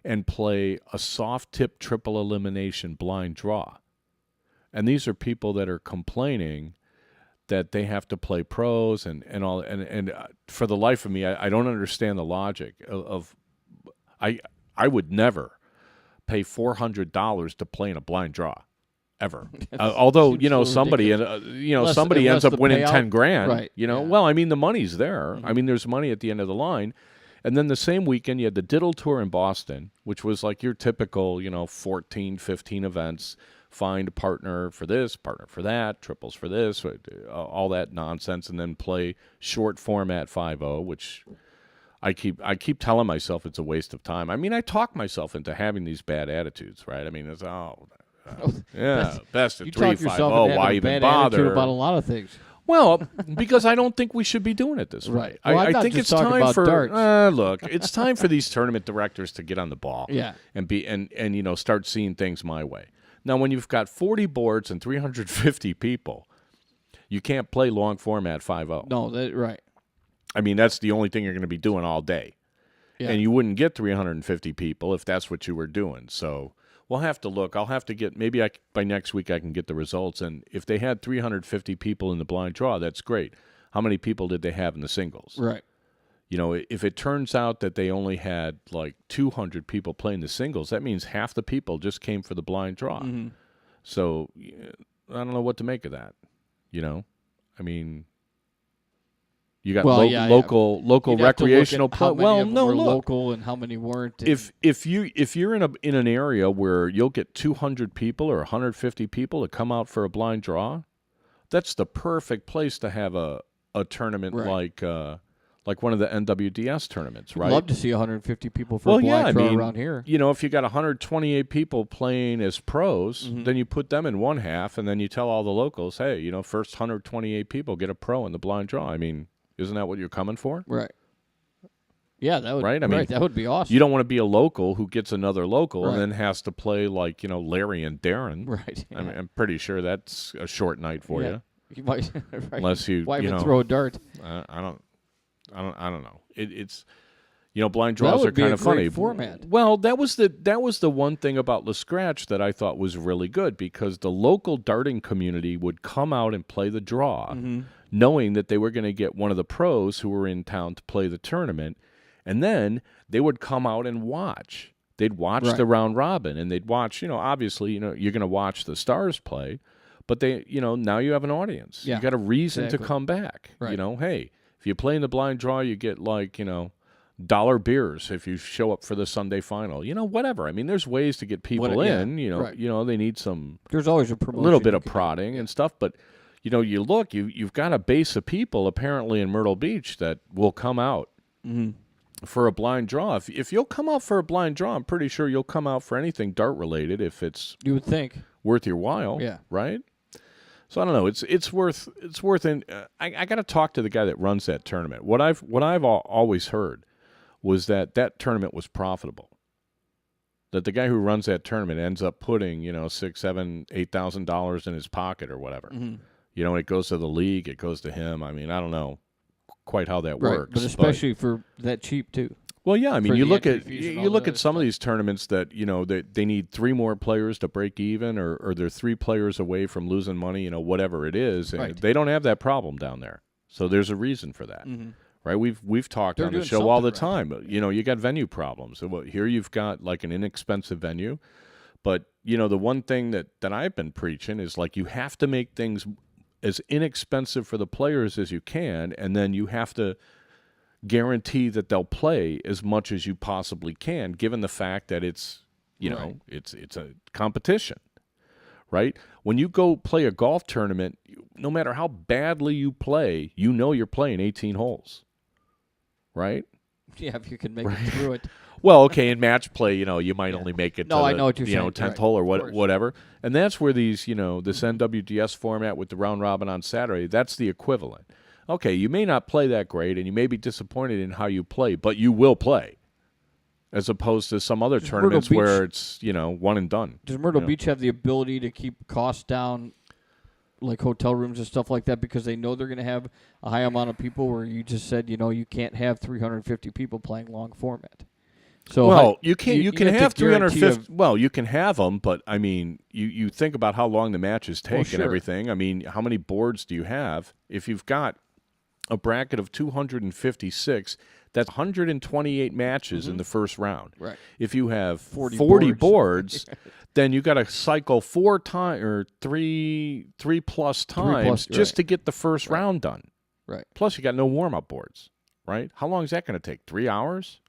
and play a soft tip triple elimination blind draw. And these are people that are complaining that they have to play pros and all. And for the life of me, I don't understand the logic of I would never pay $400 to play in a blind draw, ever. Although somebody somebody ends up winning $10,000. Right. Well, I mean the money's there. I mean there's money at the end of the line. And then the same weekend you had the Diddle Tour in Boston, which was like your typical 14, 15 events. Find a partner for this, partner for that, triples for this, all that nonsense, and then play short format 5-0, which I keep telling myself it's a waste of time. I mean, I talk myself into having these bad attitudes, right? I mean, it's best at 3-5-0. Why even bother? About a lot of things. Well, because I don't think we should be doing it this way. Right. Well, I think it's time for darts. Look. It's time for these tournament directors to get on the ball. Yeah. And start seeing things my way. Now, when you've got 40 boards and 350 people, you can't play long format 5-0. No, right. I mean, that's the only thing you're going to be doing all day. Yeah. And you wouldn't get 350 people if that's what you were doing. So we'll have to look. I'll have to get, maybe by next week I can get the results. And if they had 350 people in the blind draw, that's great. How many people did they have in the singles? Right. If it turns out that they only had 200 people playing the singles, that means half the people just came for the blind draw. Mm-hmm. So I don't know what to make of that. I mean, you got local recreational play. Well, no, local and how many weren't. If you're in an area where you'll get 200 people or 150 people to come out for a blind draw, that's the perfect place to have a tournament like one of the NWDS tournaments, right? I'd love to see 150 people for a blind draw around here. If you got 128 people playing as pros, then you put them in one half, and then you tell all the locals, hey, first 128 people get a pro in the blind draw. I mean, isn't that what you're coming for? Right. Yeah, that would right. I mean, that would be awesome. You don't want to be a local who gets another local and then has to play Larry and Darren. Right. Yeah. I'm pretty sure that's a short night for you. You might, unless you why even throw a dart? I don't know. It's blind draws are kind of funny. Format. Well, that was the one thing about Le Scratch that I thought was really good, because the local darting community would come out and play the draw, knowing that they were going to get one of the pros who were in town to play the tournament, and then they would come out and watch. They'd watch the round robin, and they'd watch. Obviously, you're going to watch the stars play, but they, now you have an audience. Yeah, you got a reason to exactly. come back. Right. Hey. If you play in the blind draw, you get $1 beers if you show up for the Sunday final. Whatever. I mean, there's ways to get people in. They need some. There's always a little bit of prodding and stuff. But you look, you've got a base of people apparently in Myrtle Beach that will come out for a blind draw. If you'll come out for a blind draw, I'm pretty sure you'll come out for anything dart related if it's you would think worth your while. Yeah. Right. So I don't know. It's worth. I got to talk to the guy that runs that tournament. What I've always heard was that tournament was profitable. That the guy who runs that tournament ends up putting, $6,000, $7,000, $8,000 in his pocket or whatever. It goes to the league, it goes to him. I mean, I don't know quite how that works. But especially for that cheap too. Well, yeah, I mean, you look at some of stuff. these tournaments that they need 3 more players to break even, or they're 3 players away from losing money, whatever it is. And they don't have that problem down there, so there's a reason for that, right? We've talked on the show all the time. Right. You got venue problems. So here you've got like an inexpensive venue, but the one thing that I've been preaching is like you have to make things as inexpensive for the players as you can, and then you have to guarantee that they'll play as much as you possibly can, given the fact that it's it's a competition, right? When you go play a golf tournament, no matter how badly you play, you're playing 18 holes, right? Yeah, if you can make it through it. Well, okay, in match play, you might only make it to I know what you're saying. 10th hole or whatever. And that's where these, this NWDS format with the round robin on Saturday, that's the equivalent. Okay, you may not play that great, and you may be disappointed in how you play, but you will play, as opposed to some other tournaments where it's, one and done. Does Myrtle Beach have the ability to keep costs down, like hotel rooms and stuff like that, because they know they're going to have a high amount of people where you just said, you can't have 350 people playing long format? So you can have 350. Well, you can have them, but I mean, you think about how long the matches take and everything. I mean, how many boards do you have? If you've got a bracket of 256, that's 128 matches in the first round. Right. If you have 40 boards, then you got to cycle 4 times or 3 plus times just to get the first round done. Right. Plus, you got no warm-up boards, right? How long is that going to take? 3 hours?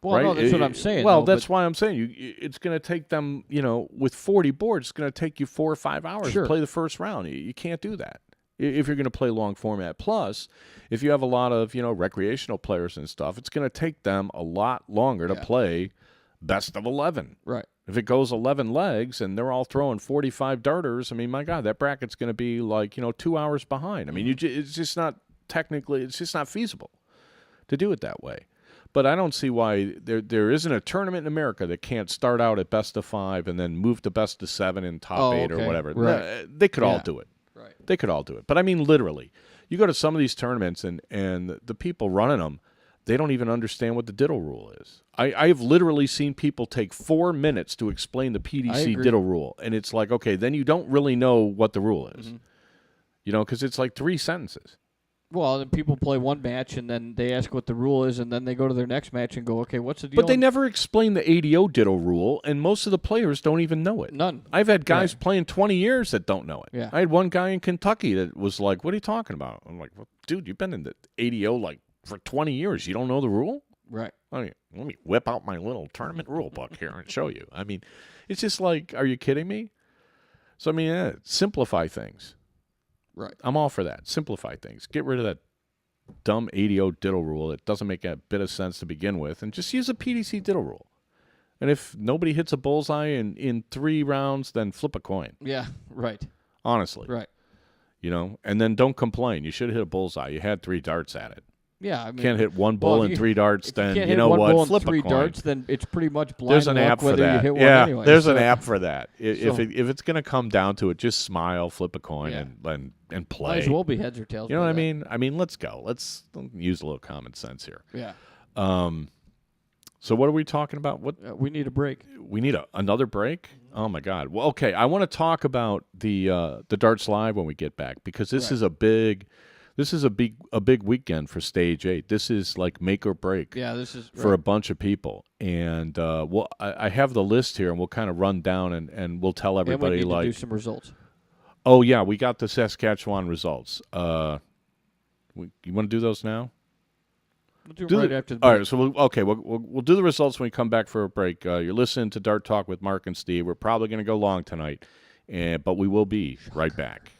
Well, right? No, that's what I'm saying. Well, that's why I'm saying it's going to take them, with 40 boards, it's going to take you 4 or 5 hours to play the first round. You can't do that if you're going to play long format. Plus, if you have a lot of, recreational players and stuff, it's going to take them a lot longer to play best of 11. Right. If it goes 11 legs and they're all throwing 45 darters, I mean, my God, that bracket's going to be like, 2 hours behind. I mean, it's just not feasible to do it that way. But I don't see why there isn't a tournament in America that can't start out at best of 5 and then move to best of 7 and top 8 or whatever. Right. They could all do it. Right. They could all do it. But I mean, literally, you go to some of these tournaments and the people running them, they don't even understand what the diddle rule is. I've literally seen people take 4 minutes to explain the PDC diddle rule. And it's like, okay, then you don't really know what the rule is. Because it's like 3 sentences. Well, then people play one match, and then they ask what the rule is, and then they go to their next match and go, okay, what's the deal? But they never explain the ADO diddle rule, and most of the players don't even know it. None. I've had guys playing 20 years that don't know it. Yeah. I had one guy in Kentucky that was like, what are you talking about? I'm like, well, dude, you've been in the ADO like for 20 years. You don't know the rule? Right. I mean, let me whip out my little tournament rule book here and show you. I mean, it's just like, are you kidding me? So, I mean, simplify things. Right. I'm all for that. Simplify things. Get rid of that dumb ADO diddle rule that doesn't make a bit of sense to begin with, and just use a PDC diddle rule. And if nobody hits a bullseye in 3 rounds, then flip a coin. Yeah, right. Honestly. Right. And then don't complain. You should have hit a bullseye. You had 3 darts at it. Yeah, I mean, can't hit one bull and 3 darts, then you you know what? Flip three a coin. darts, then it's pretty much blind There's an luck app for whether you that. hit one Yeah, anyway. there's So- an app for that. If So- it's going to come down to it, just smile, flip a coin, Yeah. and play. Might as well be heads or tails. You know what I for that. mean? I mean, let's go. Let's use a little common sense here. Yeah. So what are we talking about? What We need a break. we need another break? Oh my God. Well, okay. I want to talk about the Darts Live when we get back, because this is a big weekend for Stage 8. This is like make or break Yeah, this is for a bunch of people. And I have the list here, and we'll kind of run down and we'll tell and we everybody need like, to do some results. oh yeah, we got the Saskatchewan results. You want to do those now? We'll do Do it right the- after the all break. right, so we'll do the results when we come back for a break. You're listening to Dart Talk with Mark and Steve. We're probably going to go long tonight, but we will be right back.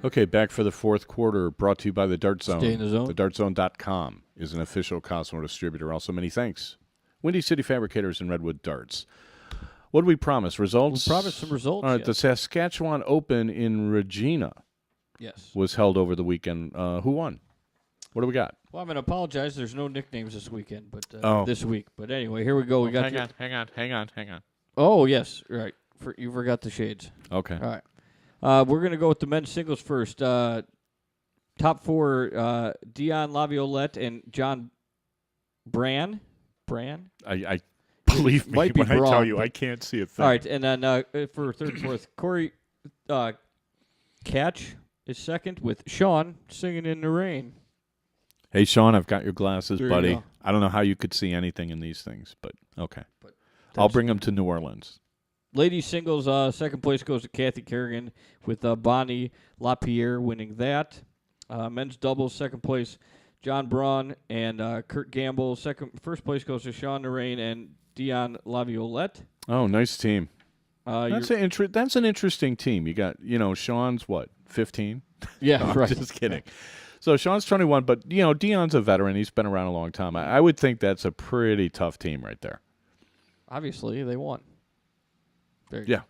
Okay, back for the fourth quarter, brought to you by the Dart Zone. Stay in the zone. TheDartZone.com is an official Cosmo distributor. Also, many thanks. Windy City Fabricators and Redwood Darts. What did we promise? Results? We promised some results. All right, yes. the Saskatchewan Open in Regina Yes. was held over the weekend. Who won? What do we got? Well, I'm going to apologize. There's no nicknames this weekend, but Oh. this week. But anyway, here we go. We got hang on. Oh, yes. Right. You forgot the shades. Okay. All right. We're going to go with the men's singles first. Top four, Dion Laviolette and John Bran. I believe me Might be when I tell wrong, you but- I can't see a thing. All right. And then for third and fourth, Corey Catch is second with Sean Singing in the Rain. Hey, Sean, I've got your glasses, There you buddy. go. I don't know how you could see anything in these things, but okay. But I'll bring them to New Orleans. Ladies singles, second place goes to Kathy Kerrigan with Bonnie LaPierre winning that. Men's doubles, second place, John Braun and Kurt Gamble. First place goes to Sean Narain and Dion Laviolette. Oh, nice team. You're- That's an interesting team. You got, Sean's what, 15? yeah, No, I'm right. just kidding. So Sean's 21, but Dion's a veteran. He's been around a long time. I would think that's a pretty tough team right there. Obviously, they won. There you Yeah.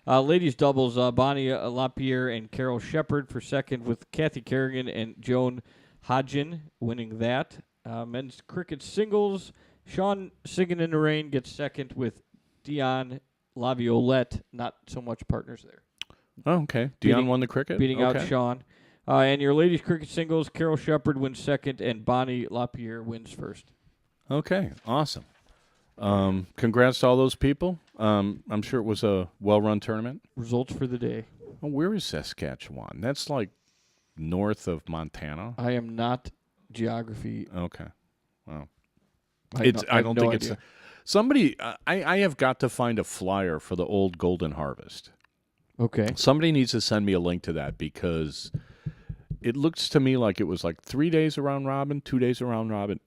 go. Ladies doubles, Bonnie LaPierre and Carol Shepard for second with Kathy Kerrigan and Joan Hodgin winning that. Men's cricket singles, Sean Singing in the Rain gets second with Dion Laviolette. Not so much partners there. Oh, okay. Dion Beating- won the cricket? Beating out Okay. Sean. And your ladies cricket singles, Carol Shepard wins second and Bonnie LaPierre wins first. Okay, awesome. Congrats to all those people. I'm sure it was a well-run tournament. Results for the day. Oh, where is Saskatchewan? That's like north of Montana. I am not geography. Okay. Well, I I don't think idea. it's somebody. I have got to find a flyer for the old Golden Harvest. Okay. Somebody needs to send me a link to that because it looks to me like it was like 3 days around robin, 2 days around robin.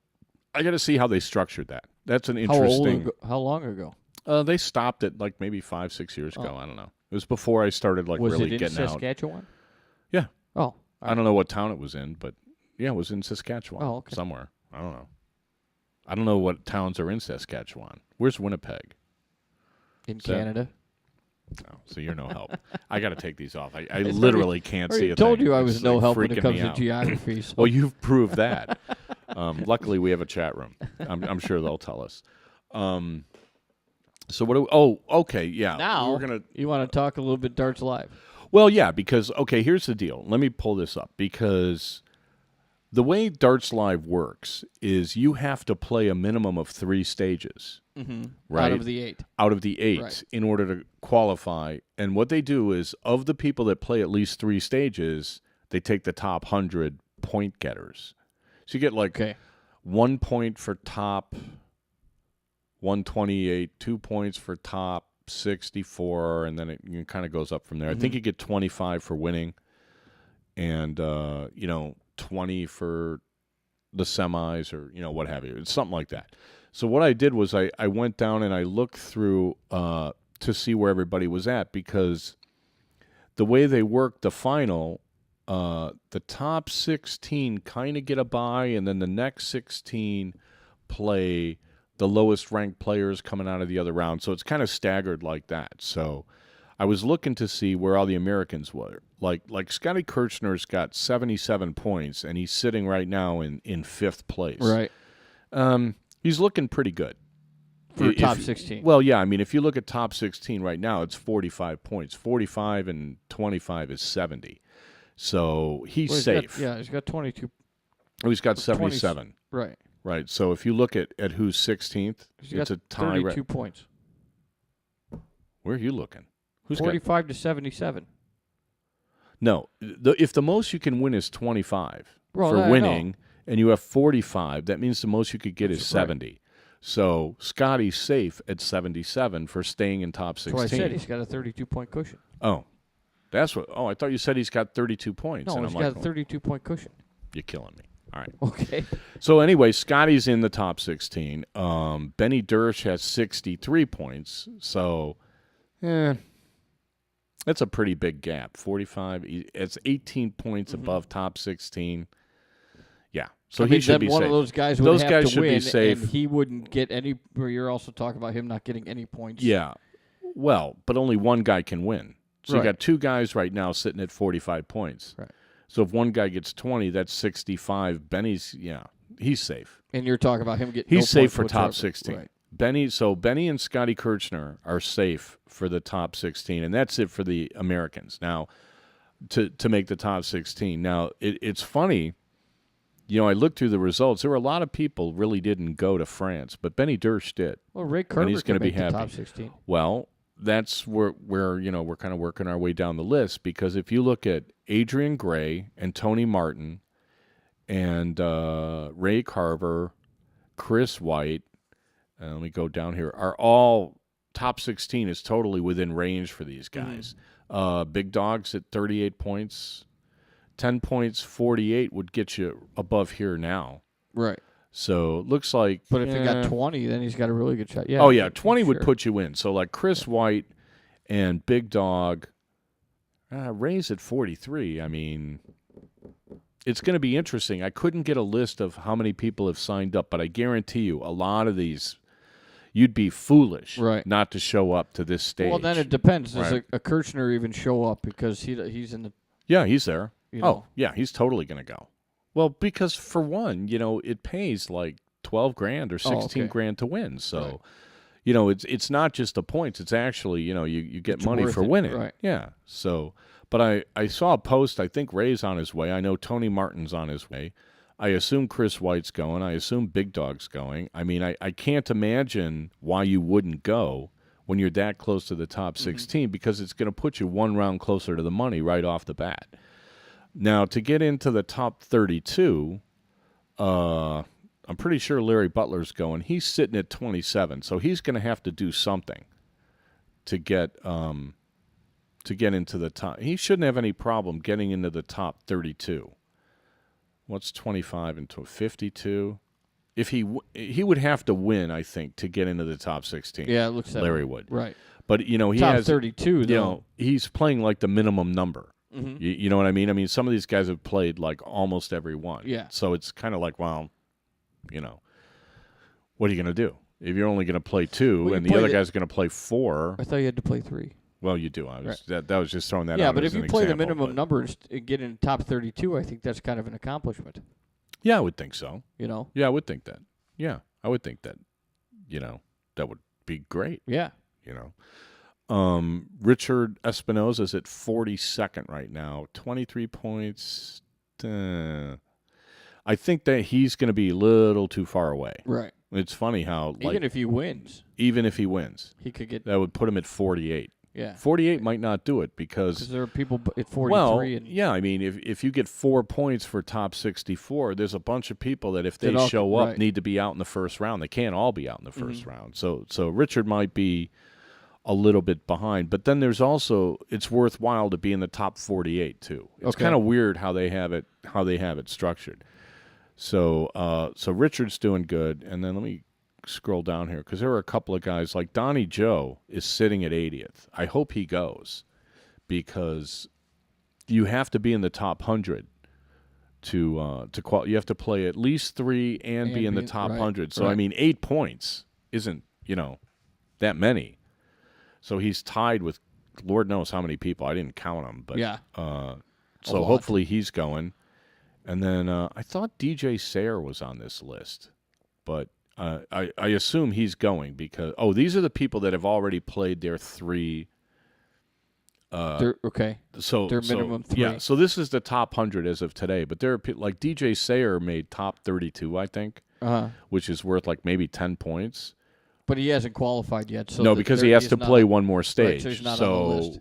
I got to see how they structured that. That's an interesting. How long ago? They stopped it like maybe 5-6 years ago. I don't know. It was before I started like Was really it in getting out. Saskatchewan? Yeah. Oh. I don't know what town it was in, but yeah, it was in Saskatchewan. Oh, okay. Somewhere. I don't know. I don't know what towns are in Saskatchewan. Where's Winnipeg? In So- Canada. Oh, so you're no help. I got to take these off. I It's literally can't I see a told thing. you I It's, was no like, help when freaking it comes me to out. geography. So. Well, you've proved that. Luckily, we have a chat room. I'm sure they'll tell us. So what do we, oh, okay, yeah. now we're gonna. you want to talk a little bit Darts Live. Well, yeah, because okay, here's the deal. Let me pull this up because the way Darts Live works is you have to play a minimum of 3 stages. Right? Out of the 8. Out of the 8 Right. in order to qualify. And what they do is, of the people that play at least 3 stages, they take the top 100 point getters. So you get like Okay. 1 point for top 128, 2 points for top 64, and then it kind of goes up from there. I think you get 25 for winning, and 20 for the semis, or what have you. It's something like that. So what I did was I went down and I looked through to see where everybody was at, because the way they work the final, the top 16 kind of get a bye, and then the next 16 play the lowest ranked players coming out of the other round. So it's kind of staggered like that. So I was looking to see where all the Americans were. Like Scotty Kirchner's got 77 points, and he's sitting right now in 5th place. Right. He's looking pretty good. For top 16. Well, yeah, I mean, if you look at top 16 right now, it's 45 points. 45 and 25 is 70. So he's safe. He's got 22. Oh, he's got 77. Right. Right. So if you look at who's 16th, it's a tie. 32 points. Where are you looking? Who's 45 to 77. No. If the most you can win is 25 Well, for I winning, and you have 45, that means the most you could get is 70. So Scotty's safe at 77 for staying in top 16. That's what I said. He's got a 32-point cushion. Oh, that's what. Oh, I thought you said he's got 32 points. No, and he's I'm got like, a 32-point cushion. You're killing me. All right. Okay. So anyway, Scotty's in the top 16. Benny Dersch has 63 points. So, that's a pretty big gap. 45. It's 18 points above top 16. Yeah. So he should be one safe. of those guys would Those have guys to should win, be safe. and he wouldn't get any. You're also talking about him not getting any points. Yeah. Well, but only one guy can win. So you Right. got 2 guys right now sitting at 45 points. Right. So if one guy gets 20, that's 65. Benny's, he's safe. And you're talking about him getting. He's no safe points for top whatsoever. 16. Right. Benny and Scotty Kirchner are safe for the top 16, and that's it for the Americans. Now, to make the top 16. Now, it's funny. I looked through the results. There were a lot of people really didn't go to France, but Benny Dersch did. Well, Ray Kerber he's can gonna be make the happy. top 16. Well, that's where we're kind of working our way down the list, because if you look at Adrian Gray and Tony Martin and Ray Carver, Chris White, let me go down here, are all top 16 is totally within range for these guys. Big Dog's at 38 points. 10 points, 48 would get you above here now. Right. So it looks like. But if he got 20, then he's got a really good shot. Yeah. Oh, yeah. 20 would sure. put you in. So like Chris White and Big Dog, Ray's at 43. I mean, it's going to be interesting. I couldn't get a list of how many people have signed up, but I guarantee you a lot of these, you'd be foolish not to show up to this stage. Well, then it depends. Does Right. a Kirchner even show up because he's in the. Yeah, he's there. You know. Oh, yeah, he's totally going to go. Well, because for one, it pays like 12 grand or 16 grand to win. So, it's not just the points. It's actually, you get It's money worth for it, winning. right. Yeah. So, but I saw a post. I think Ray's on his way. I know Tony Martin's on his way. I assume Chris White's going. I assume Big Dog's going. I mean, I can't imagine why you wouldn't go when you're that close to the top 16, because it's going to put you one round closer to the money right off the bat. Now, to get into the top 32, I'm pretty sure Larry Butler's going. He's sitting at 27, so he's going to have to do something to get into the top. He shouldn't have any problem getting into the top 32. What's 25 into 52? If he would have to win, I think, to get into the top 16. Yeah, it looks that Larry way. would. Right. But he Top has 32. Though. he's playing like the minimum number. Mhm. You know what I mean? I mean, some of these guys have played like almost every one. Yeah. So it's kind of like, well, what are you going to do? If you're only going to play 2 Well, you and the play other the- guy's going to play 4, I thought you had to play 3. well, you do. That was just throwing that Yeah, out but as if you an play the example, minimum but- number and get in top 32, I think that's kind of an accomplishment. Yeah, I would think so. You know? Yeah, I would think that. Yeah, I would think that. That would be great. Yeah. Richard Espinosa's at 42nd right now, 23 points. I think that he's going to be a little too far away. Right. It's funny how Even if he wins, he could get. that would put him at 48. Yeah. 48 might not do it because there are people at 43. well, and yeah, I mean, if you get 4 points for top 64, there's a bunch of people that if they all- show up right. need to be out in the first round. They can't all be out in the 1st round. So Richard might be a little bit behind, but then there's also it's worthwhile to be in the top 48 too. It's Okay. kind of weird how they have it structured. So Richard's doing good, and then let me scroll down here because there are a couple of guys like Donnie Joe is sitting at 80th. I hope he goes because you have to be in the top 100 to qualify. You have to play at least 3 and be in the top 100. So I mean, 8 points isn't that many. So he's tied with Lord knows how many people. I didn't count them, but yeah. so hopefully he's going. And then I thought DJ Sayer was on this list, but I assume he's going because these are the people that have already played their 3. Okay. So their minimum 3. Yeah. So this is the top 100 as of today, but there are like DJ Sayer made top 32, I think, which is worth like maybe 10 points. But he hasn't qualified yet. So No, because he has to play one more Right, stage. so he's not on the list.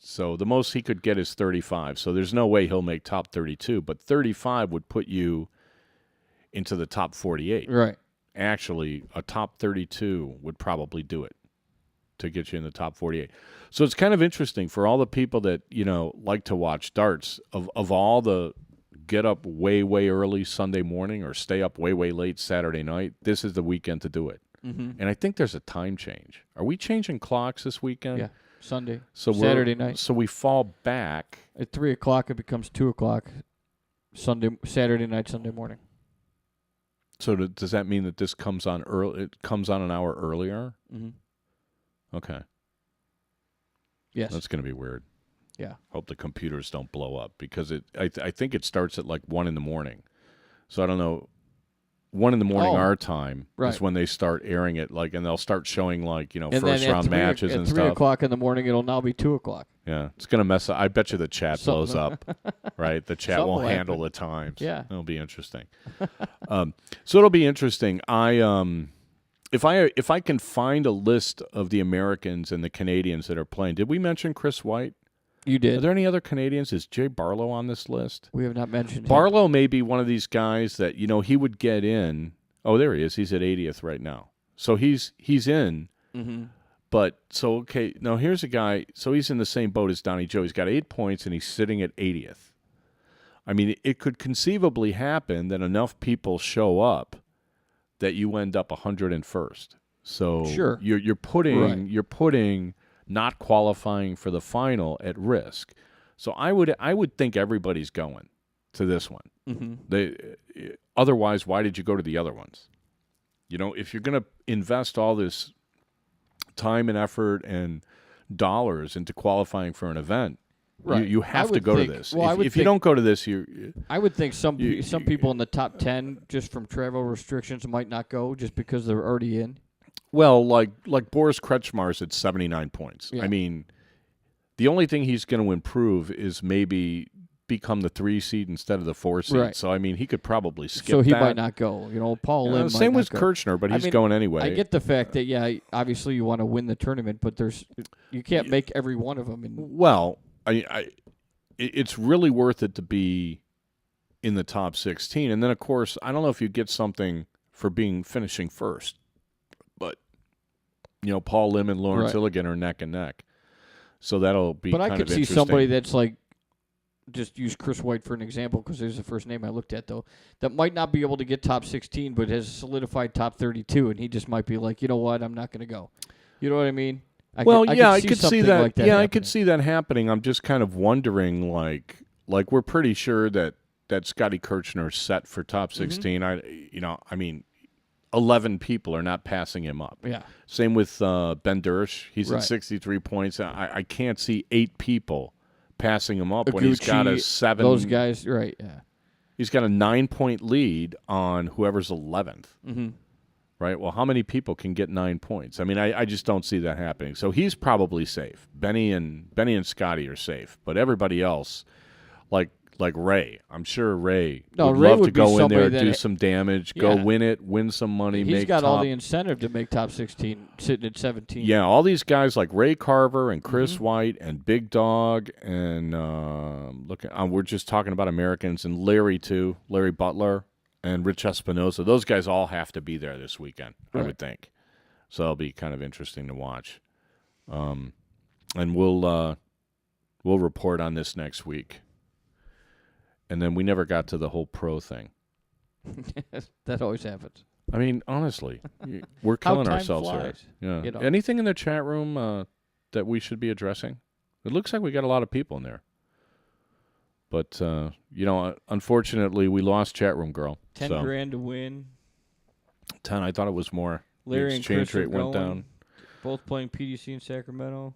So the most he could get is 35. So there's no way he'll make top 32, but 35 would put you into the top 48. Right. Actually, a top 32 would probably do it to get you in the top 48. So it's kind of interesting for all the people that, like to watch darts, of all the get up way, way early Sunday morning or stay up way, way late Saturday night, this is the weekend to do it. Mm-hmm. And I think there's a time change. Are we changing clocks this weekend? Yeah. Sunday. So Saturday night. So we fall back. At 3 o'clock, it becomes 2 o'clock. Saturday night, Sunday morning. So does that mean that this comes on early? It comes on an hour earlier? Mm-hmm. Okay. Yes. That's going to be weird. Yeah. Hope the computers don't blow up because I think it starts at like 1 in the morning. So I don't know. 1 in the morning our time is when they start airing it, and they'll start showing and first round matches and at stuff. 3 o'clock in the morning, it'll now be 2 o'clock. Yeah, it's gonna mess up. I bet you the chat blows up, right? The chat won't handle the times. Yeah, it'll be interesting. So it'll be interesting. If I can find a list of the Americans and the Canadians that are playing, did we mention Chris White? You did. Are there any other Canadians? Is Jay Barlow on this list? We have not mentioned Barlow may be one of these guys that he would get in. Oh, there he is. He's at 80th right now. So he's in. Mm-hmm. But so okay, now here's a guy. So he's in the same boat as Donnie Joe. He's got 8 points and he's sitting at 80th. I mean, it could conceivably happen that enough people show up that you end up 101st. So sure. you're putting not qualifying for the final at risk. So I would think everybody's going to this one. Mm-hmm. Otherwise, why did you go to the other ones? If you're going to invest all this time and effort and dollars into qualifying for an event, you have to go to this. Well, if you don't go to this, I would think some people in the top 10, just from travel restrictions, might not go just because they're already in. Well, like Boris Kretschmar's at 79 points. Yeah. I mean, the only thing he's going to improve is maybe become the 3 seed instead of the 4 seed. Right. So I mean, he could probably skip. So he that. might not go. Paul Lim. Same with go. Kirchner, but he's going anyway. I get the fact that obviously you want to win the tournament, but you can't make every one of them. Well, it's really worth it to be in the top 16, and then of course I don't know if you get something for finishing first. Paul Lim and Lawrence Illigan are neck and neck. So that'll be But kind I of could see interesting. somebody that's just use Chris White for an example because there's the first name I looked at, though, that might not be able to get top 16 but has solidified top 32, and he just might be like, you know what, I'm not going to go. You know what I mean? I could see that. Like that. I could see that happening. I'm just kind of wondering, like we're pretty sure that Scotty Kirchner's set for top 16. I mean, 11 people are not passing him up. Yeah. Same with Ben Dersch. He's Right. at 63 points. I can't see 8 people passing him up when he's Iguchi, got a 7. Those guys, right? Yeah. He's got a 9-point lead on whoever's 11th. Mm-hmm. Right? Well, how many people can get 9 points? I mean, I just don't see that happening. So he's probably safe. Benny and Scotty are safe, but everybody else, like like Ray. I'm sure Ray No, would Ray love would to be go in there, somebody do that- some damage, go Yeah. win it, win some money, He's make got top. all the incentive to make top 16, sitting at 17. Yeah, all these guys like Ray Carver and Chris Mm-hmm. White and Big Dog and we're just talking about Americans and Larry too, Larry Butler and Rich Espinosa. Those guys all have to be there this weekend, I Right. would think. So it'll be kind of interesting to watch. And we'll report on this next week. And then we never got to the whole pro thing. That always happens. I mean, honestly, we're How killing time ourselves here. flies, Yeah. you know. Anything in the chat room that we should be addressing? It looks like we got a lot of people in there. But, unfortunately, we lost chat room girl. 10 so, grand to win. 10, I thought it was more. Larry the and exchange Chris are rate went going, down. both playing PDC in Sacramento.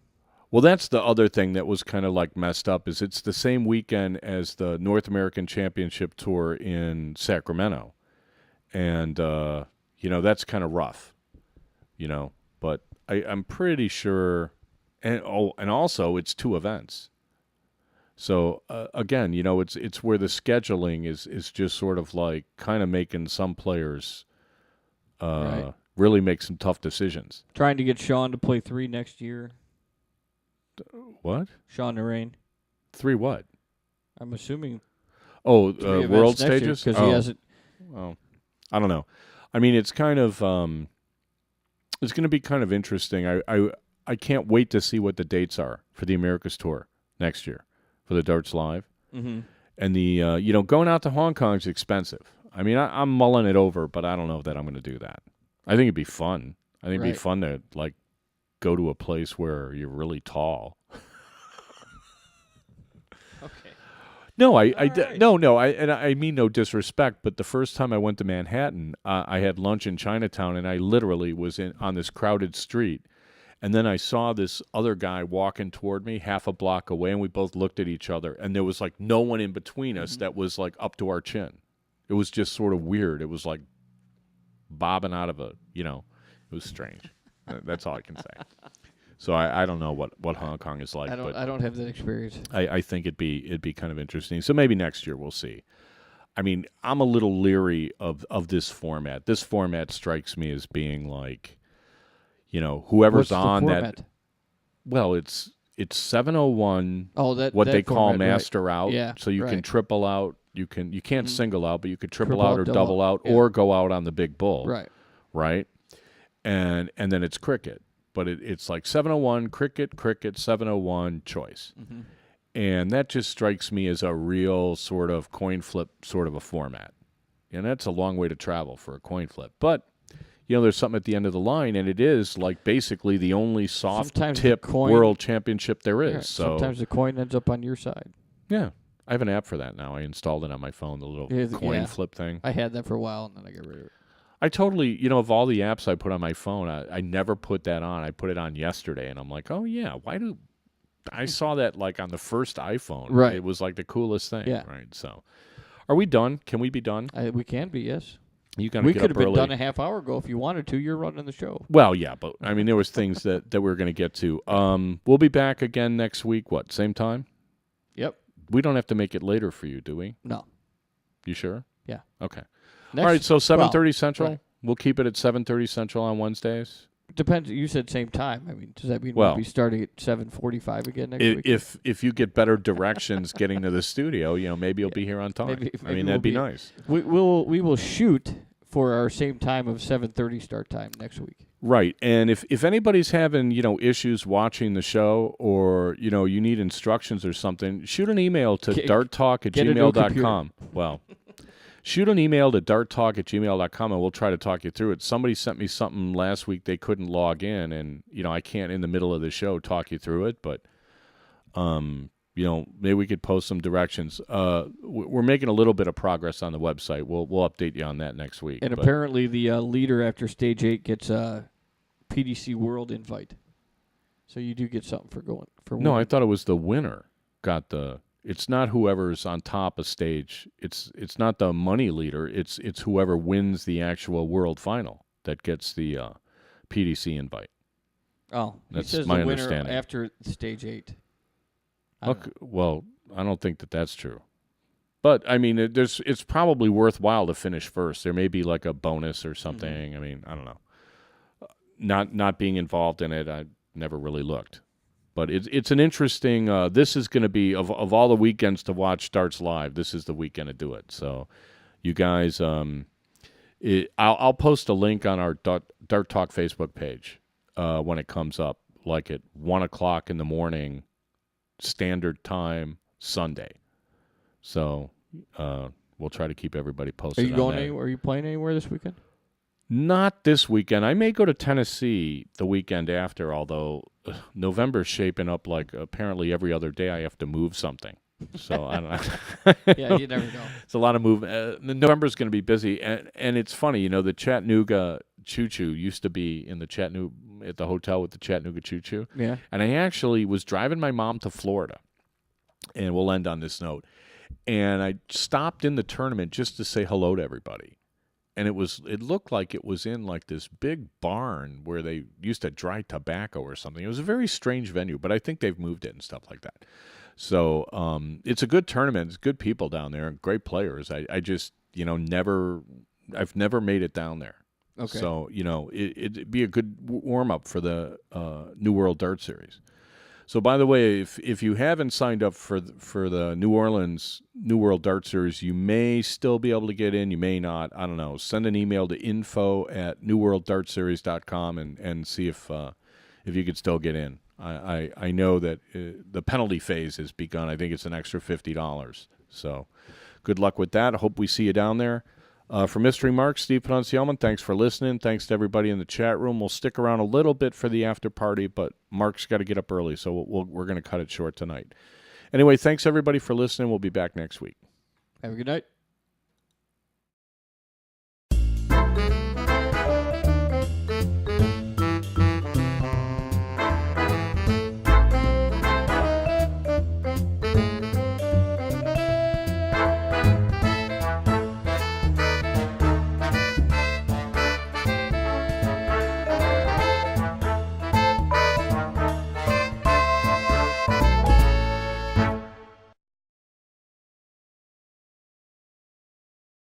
Well, that's the other thing that was kind of like messed up is it's the same weekend as the North American Championship Tour in Sacramento. And, that's kind of rough, But I'm pretty sure – and also it's 2 events. So, again, it's where the scheduling is just sort of like kind of making some players Right. really make some tough decisions. Trying to get Sean to play 3 next year. What? Sean Narain. 3 what? I'm assuming Oh, 3 events world next year, stages? because Oh. he hasn't. Well, I don't know. I mean, it's kind of it's going to be kind of interesting. I can't wait to see what the dates are for the Americas Tour next year for the Darts Live. Mm-hmm. And the going out to Hong Kong is expensive. I mean, I'm mulling it over, but I don't know that I'm going to do that. I think it'd be fun. I think it'd be Right. fun to like go to a place where you're really tall. Okay. No, right. I mean no disrespect, but the first time I went to Manhattan, I had lunch in Chinatown, and I literally was on this crowded street, and then I saw this other guy walking toward me half a block away, and we both looked at each other, and there was like no one in between us that was like up to our chin. It was just sort of weird. It was like bobbing out of it was strange. That's all I can say. So I don't know what Hong Kong is like. I don't have that experience. I think it'd be kind of interesting. So maybe next year we'll see. I mean, I'm a little leery of this format. This format strikes me as being like, whoever's What's the on format? that. Well, it's 701. Oh, that What that they call format, right. master out. Yeah, So you can right. triple out. You can't single out, but you could triple Triple out out, or double double out. out, Yeah. or go out on the big bull. Right. Right. And then it's cricket. But it's like 701, cricket, 701, choice. Mm-hmm. And that just strikes me as a real sort of coin flip sort of a format. And that's a long way to travel for a coin flip. But, there's something at the end of the line, and it is like basically the only soft Sometimes the tip coin- world championship there is. Yeah, So, sometimes the coin ends up on your side. yeah. I have an app for that now. I installed it on my phone, the little coin Yeah. flip thing. I had that for a while, and then I got rid of it. I totally, of all the apps I put on my phone, I never put that on. I put it on yesterday, and I'm like, oh, yeah, I saw that like on the first iPhone. Right. It was like the coolest thing. Yeah. Right. So, are we done? Can we be done? We can be, yes. You got to We get could up have been early. done a half hour ago if you wanted to. You're running the show. Well, yeah, but I mean, there was things that we were going to get to. We'll be back again next week. What, same time? Yep. We don't have to make it later for you, do we? No. You sure? Yeah. Okay. Next, All right, so 7:30 Central. right. We'll keep it at 7:30 Central on Wednesdays. Depends. You said same time. I mean, does that mean Well, we'll be starting at 7:45 again next week? If you get better directions getting to the studio, maybe you'll be here on time. Maybe I mean, we'll that'd be be- nice. We will shoot for our same time of 7:30 start time next week. Right. And if anybody's having, issues watching the show or, you need instructions or something, shoot an email to Get a new darttalk@gmail.com. Well, shoot an email to darttalk@gmail.com and we'll try to talk you through it. Somebody sent me something last week they couldn't log in and, I can't in the middle of the show talk you through it, but maybe we could post some directions. We're making a little bit of progress on the website. We'll update you on that next week. And but- apparently the leader after stage 8 gets a PDC World invite. So you do get something for going for No, I winning. thought it was the winner got the. It's not whoever's on top of stage. It's not the money leader. It's whoever wins the actual world final that gets the PDC invite. Oh, That's he says my the winner understanding. after stage 8. I don't Okay, well, I don't think that's true. But I mean, it's probably worthwhile to finish first. There may be like a bonus or something. I mean, I don't know. Not being involved in it, I never really looked. But it's an interesting. This is going to be of all the weekends to watch darts live. This is the weekend to do it. So, you guys, I'll post a link on our Dart Talk Facebook page when it comes up, like at 1:00 in the morning, standard time, Sunday. So we'll try to keep everybody posted. Are you on going that. anywhere? Are you playing anywhere this weekend? Not this weekend. I may go to Tennessee the weekend after, although November's shaping up like apparently every other day I have to move something. So I don't know. Yeah, you never know. It's a lot of movement. November's going to be busy. And it's funny, the Chattanooga Choo Choo used to be in the Chattanooga at the hotel with the Chattanooga Choo Choo. Yeah. And I actually was driving my mom to Florida. And we'll end on this note. And I stopped in the tournament just to say hello to everybody. And it looked like it was in like this big barn where they used to dry tobacco or something. It was a very strange venue, but I think they've moved it and stuff like that. So it's a good tournament. It's good people down there and great players. I just, I've never made it down there. Okay. So, it'd be a good warm-up for the New World Dart Series. So, by the way, if you haven't signed up for the New Orleans New World Dart Series, you may still be able to get in. You may not. I don't know. Send an email to info@newworlddartseries.com and see if you could still get in. I know that the penalty phase has begun. I think it's an extra $50. So, good luck with that. I hope we see you down there. For Mystery Mark, Steve Panuncielman, thanks for listening. Thanks to everybody in the chat room. We'll stick around a little bit for the after party, but Mark's got to get up early, so we're going to cut it short tonight. Anyway, thanks everybody for listening. We'll be back next week. Have a good night.